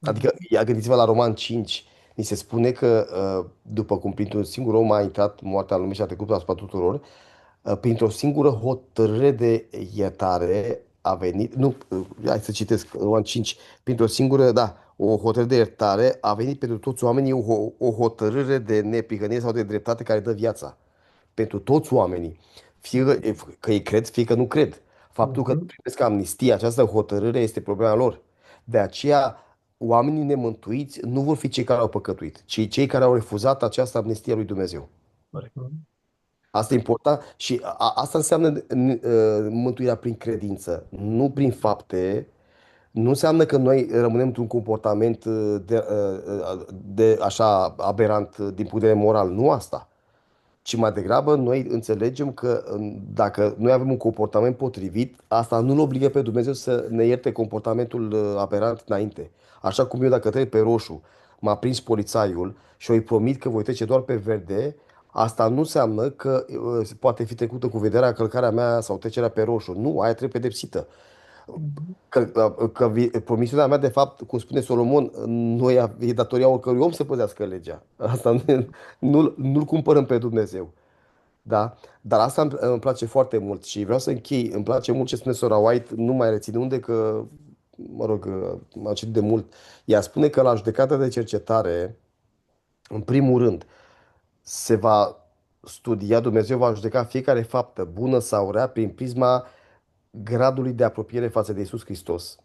mhm, Adică, ia gândiți-vă la Roman 5, ni se spune că după cum printr-un singur om a intrat moartea în lume și a trecut asupra tuturor, printr-o singură hotărâre de iertare a venit, nu, hai să citesc, Roman 5, printr-o singură, da, o hotărâre de iertare a venit pentru toți oamenii o hotărâre de neprihănire sau de dreptate care dă viața. Pentru toți oamenii, fie că ei cred, fie că nu cred. Faptul că nu mhm, primesc amnistie, această hotărâre este problema lor. De aceea, oamenii nemântuiți nu vor fi cei care au păcătuit, ci cei care au refuzat această amnistie a lui Dumnezeu. mhm, Asta e important și asta înseamnă mântuirea prin credință, nu prin fapte. Nu înseamnă că noi rămânem într-un comportament de așa aberant din punct de vedere moral. Nu asta. Ci mai degrabă noi înțelegem că dacă noi avem un comportament potrivit, asta nu-L obligă pe Dumnezeu să ne ierte comportamentul aberant înainte. Așa cum eu dacă trec pe roșu, m-a prins polițaiul și îi promit că voi trece doar pe verde, asta nu înseamnă că poate fi trecută cu vederea călcarea mea sau trecerea pe roșu. Nu, aia trebuie pedepsită. mhm, Promisiunea mea, de fapt, cum spune Solomon, nu e datoria oricărui om să păzească legea. Asta nu-l cumpărăm pe Dumnezeu. Da? Dar asta îmi place foarte mult și vreau să închei. Îmi place mult ce spune sora White, nu mai rețin unde, că, mă rog, m-a citit de mult. Ea spune că la judecata de cercetare, în primul rând, se va studia, Dumnezeu va judeca fiecare faptă, bună sau rea, prin prisma gradului de apropiere față de Isus Hristos.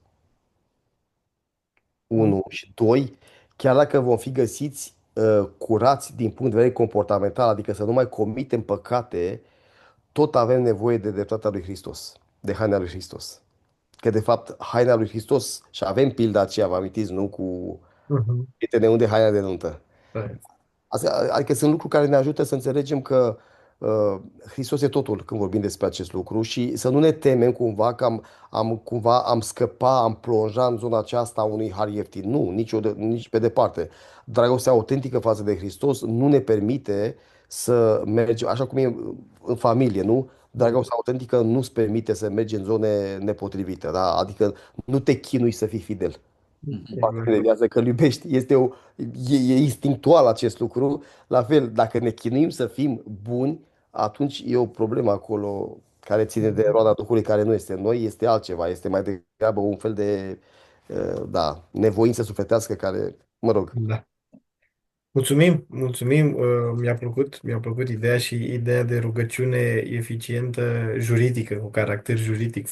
mhm, Unu și doi, chiar dacă vom fi găsiți curați din punct de vedere comportamental, adică să nu mai comitem păcate, tot avem nevoie de dreptatea lui Hristos, de haina lui Hristos. Că de fapt haina lui Hristos, și avem pilda aceea, vă amintiți, nu? Cu mhm. prietene unde haina de nuntă. Corect. Adică sunt lucruri care ne ajută să înțelegem că Hristos e totul când vorbim despre acest lucru și să nu ne temem cumva că am scăpa, am plonja în zona aceasta a unui har ieftin. Nu, nici pe departe. Dragostea autentică față de Hristos nu ne permite să mergem, așa cum e în familie, nu? Mhm, Dragostea autentică nu-ți permite să mergi în zone nepotrivite, da? Adică nu te chinui să fii fidel. Mhm. partener de Exact. viață, că îl iubești. E instinctual acest lucru. La fel, dacă ne chinuim să fim buni, atunci e o problemă acolo care ține de roada Duhului, care nu este în noi, este altceva. Este mai degrabă un fel de, da, nevoință sufletească care, mă rog, Da. Mulțumim, mulțumim. Mi-a plăcut ideea și ideea de rugăciune eficientă juridică, cu caracter juridic,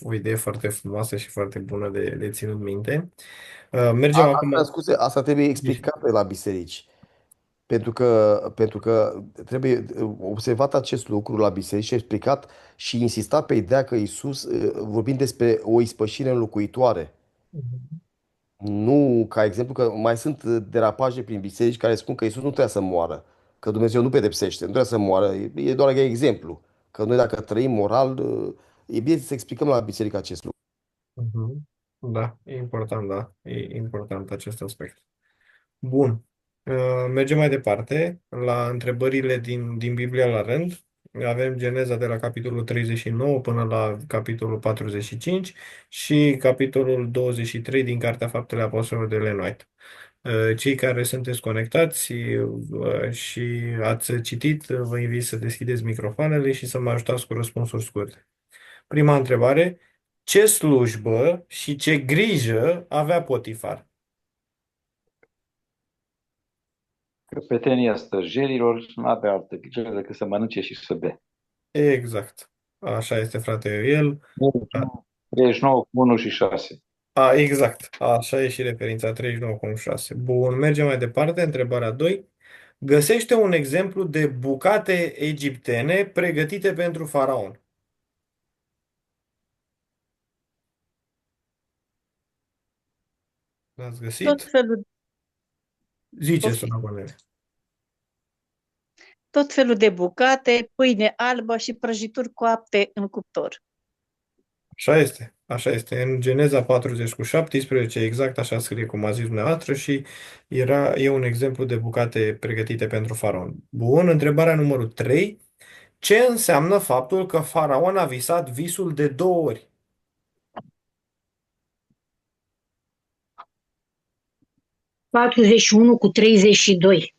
o idee foarte frumoasă și foarte bună de ținut minte. Mergem asta, acum. scuze, asta trebuie explicat la biserici. Pentru că trebuie observat acest lucru la biserici și explicat și insistat pe ideea că Isus, vorbind despre o ispășire înlocuitoare, nu ca exemplu că mai sunt derapaje prin biserici care spun că Isus nu trebuie să moară, că Dumnezeu nu pedepsește, nu trebuie să moară, e doar exemplu. Că noi dacă trăim moral, e bine să explicăm la biserică acest lucru. Mhm. Da, e important, da. E important acest aspect. Bun. Mergem mai departe la întrebările din Biblia la rând. Avem Geneza de la capitolul 39 până la capitolul 45 și capitolul 23 din Cartea Faptele Apostolilor de Ellen White. Cei care sunteți conectați și ați citit, vă invit să deschideți microfoanele și să mă ajutați cu răspunsuri scurte. Prima întrebare. Ce slujbă și ce grijă avea Potifar? Căpetenia stăjerilor nu avea altă grijă decât să mănânce și să bea. Exact. Așa este, frate el. A, 39 cu 1 și 6. exact. Așa e și referința 39,6. Bun, mergem mai departe. Întrebarea 2. Găsește un exemplu de bucate egiptene pregătite pentru faraon. L-ați Tot găsit? felul, Ziceți, poftim. doamna Cornelie. Tot felul de bucate, pâine albă și prăjituri coapte în cuptor. Așa este. Așa este. În Geneza 40,17, exact așa scrie cum a zis dumneavoastră și e un exemplu de bucate pregătite pentru faraon. Bun, întrebarea numărul 3. Ce înseamnă faptul că faraon a visat visul de 2 ori? Patruzeci și unu cu 32.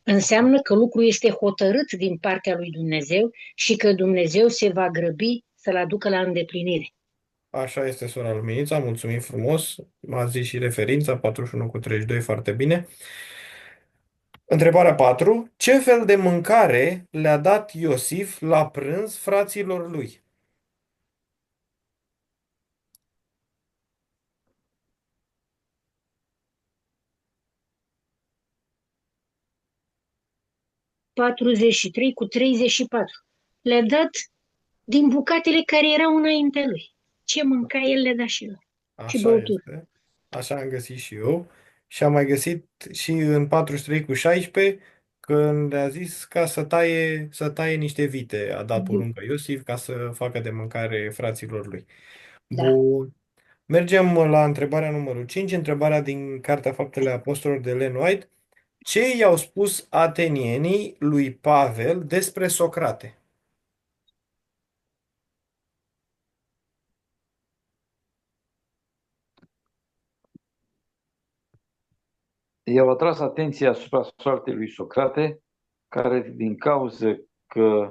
Înseamnă că lucrul este hotărât din partea lui Dumnezeu și că Dumnezeu se va grăbi să-l aducă la îndeplinire. Așa este, sora Luminița, mulțumim frumos. M-a zis și referința 41,32, foarte bine. Întrebarea 4. Ce fel de mâncare le-a dat Iosif la prânz fraților lui? Patruzeci și trei cu 34. Le-a dat din bucatele care erau înaintea lui. Ce mânca el, le-a dat și lor. Și Așa băutură. este. Așa am găsit și eu. Și am mai găsit și în 43,16 când le-a zis ca să taie niște vite. A dat poruncă Iosif ca să facă de mâncare fraților lui. Da. Bun. Mergem la întrebarea numărul 5, întrebarea din Cartea Faptele Apostolilor de Ellen White. Ce i-au spus atenienii lui Pavel despre Socrate? I-au atras atenția asupra soartei lui Socrate, care din cauza că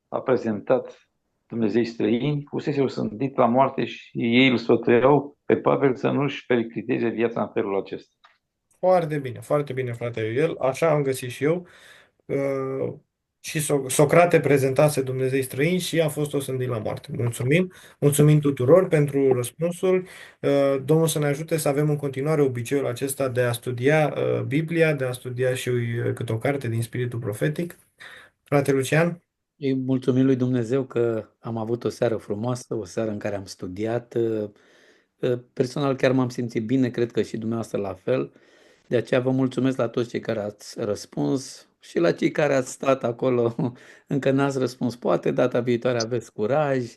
a prezentat Dumnezei străini, fusese osândit la moarte și ei îl sfătuiau pe Pavel să nu-și pericliteze viața în felul acesta. Foarte bine, frate el. Așa am găsit și eu. Uh, și Socrate prezentase Dumnezei străini și a fost osândit la moarte. Mulțumim tuturor pentru răspunsuri. Domnul să ne ajute să avem în continuare obiceiul acesta de a studia Biblia, de a studia și câte o carte din spiritul profetic. Frate Lucian? Îi mulțumim lui Dumnezeu că am avut o seară frumoasă, o seară în care am studiat. Personal chiar m-am simțit bine, cred că și dumneavoastră la fel. De aceea vă mulțumesc la toți cei care ați răspuns și la cei care ați stat acolo, încă n-ați răspuns. Poate data viitoare aveți curaj.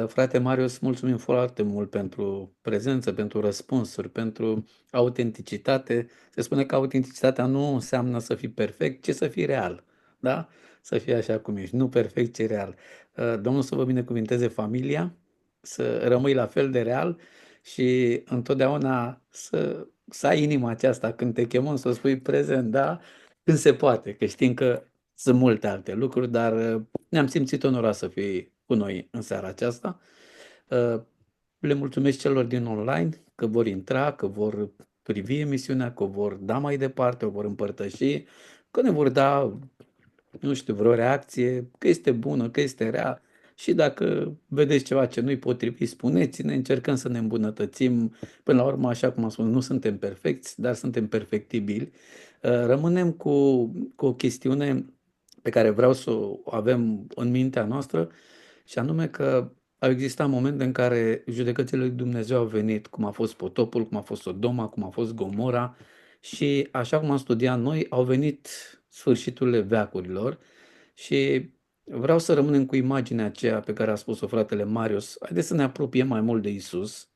Frate Marius, mulțumim foarte mult pentru prezență, pentru răspunsuri, pentru autenticitate. Se spune că autenticitatea nu înseamnă să fii perfect, ci să fii real. Da? Să fie așa cum ești, nu perfect, ci real. Domnul să vă binecuvinteze familia, să rămâi la fel de real și întotdeauna să ai inima aceasta când te chemăm să spui prezent, da? Când se poate, că știm că sunt multe alte lucruri, dar ne-am simțit onorați să fii cu noi în seara aceasta. Le mulțumesc celor din online că vor intra, că vor privi emisiunea, că o vor da mai departe, o vor împărtăși, că ne vor da, nu știu, vreo reacție, că este bună, că este rea. Și dacă vedeți ceva ce nu-i potrivit, spuneți-ne, încercăm să ne îmbunătățim. Până la urmă, așa cum am spus, nu suntem perfecți, dar suntem perfectibili. Rămânem cu o chestiune pe care vreau să o avem în mintea noastră, și anume că au existat momente în care judecățile lui Dumnezeu au venit, cum a fost potopul, cum a fost Sodoma, cum a fost Gomora, și așa cum am studiat noi, au venit sfârșiturile veacurilor. Și vreau să rămânem cu imaginea aceea pe care a spus-o fratele Marius. Haideți să ne apropiem mai mult de Isus,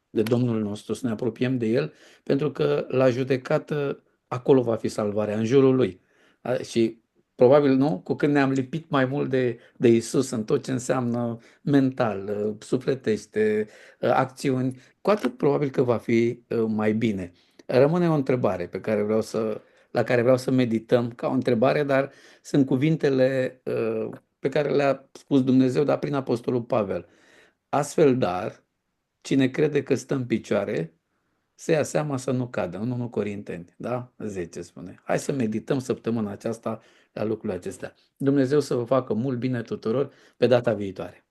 de Domnul nostru, să ne apropiem de El, pentru că la judecată acolo va fi salvarea, în jurul Lui. Și probabil, nu, cu când ne-am lipit mai mult de Isus în tot ce înseamnă mental, sufletește, acțiuni, cu atât probabil că va fi mai bine. Rămâne o întrebare la care vreau să medităm ca o întrebare, dar sunt cuvintele pe care le-a spus Dumnezeu, dar prin Apostolul Pavel. Astfel, dar, cine crede că stă în picioare, să ia seama să nu cadă, în 1 Corinteni, da? 10 spune. Hai să medităm săptămâna aceasta la lucrurile acestea. Dumnezeu să vă facă mult bine tuturor pe data viitoare.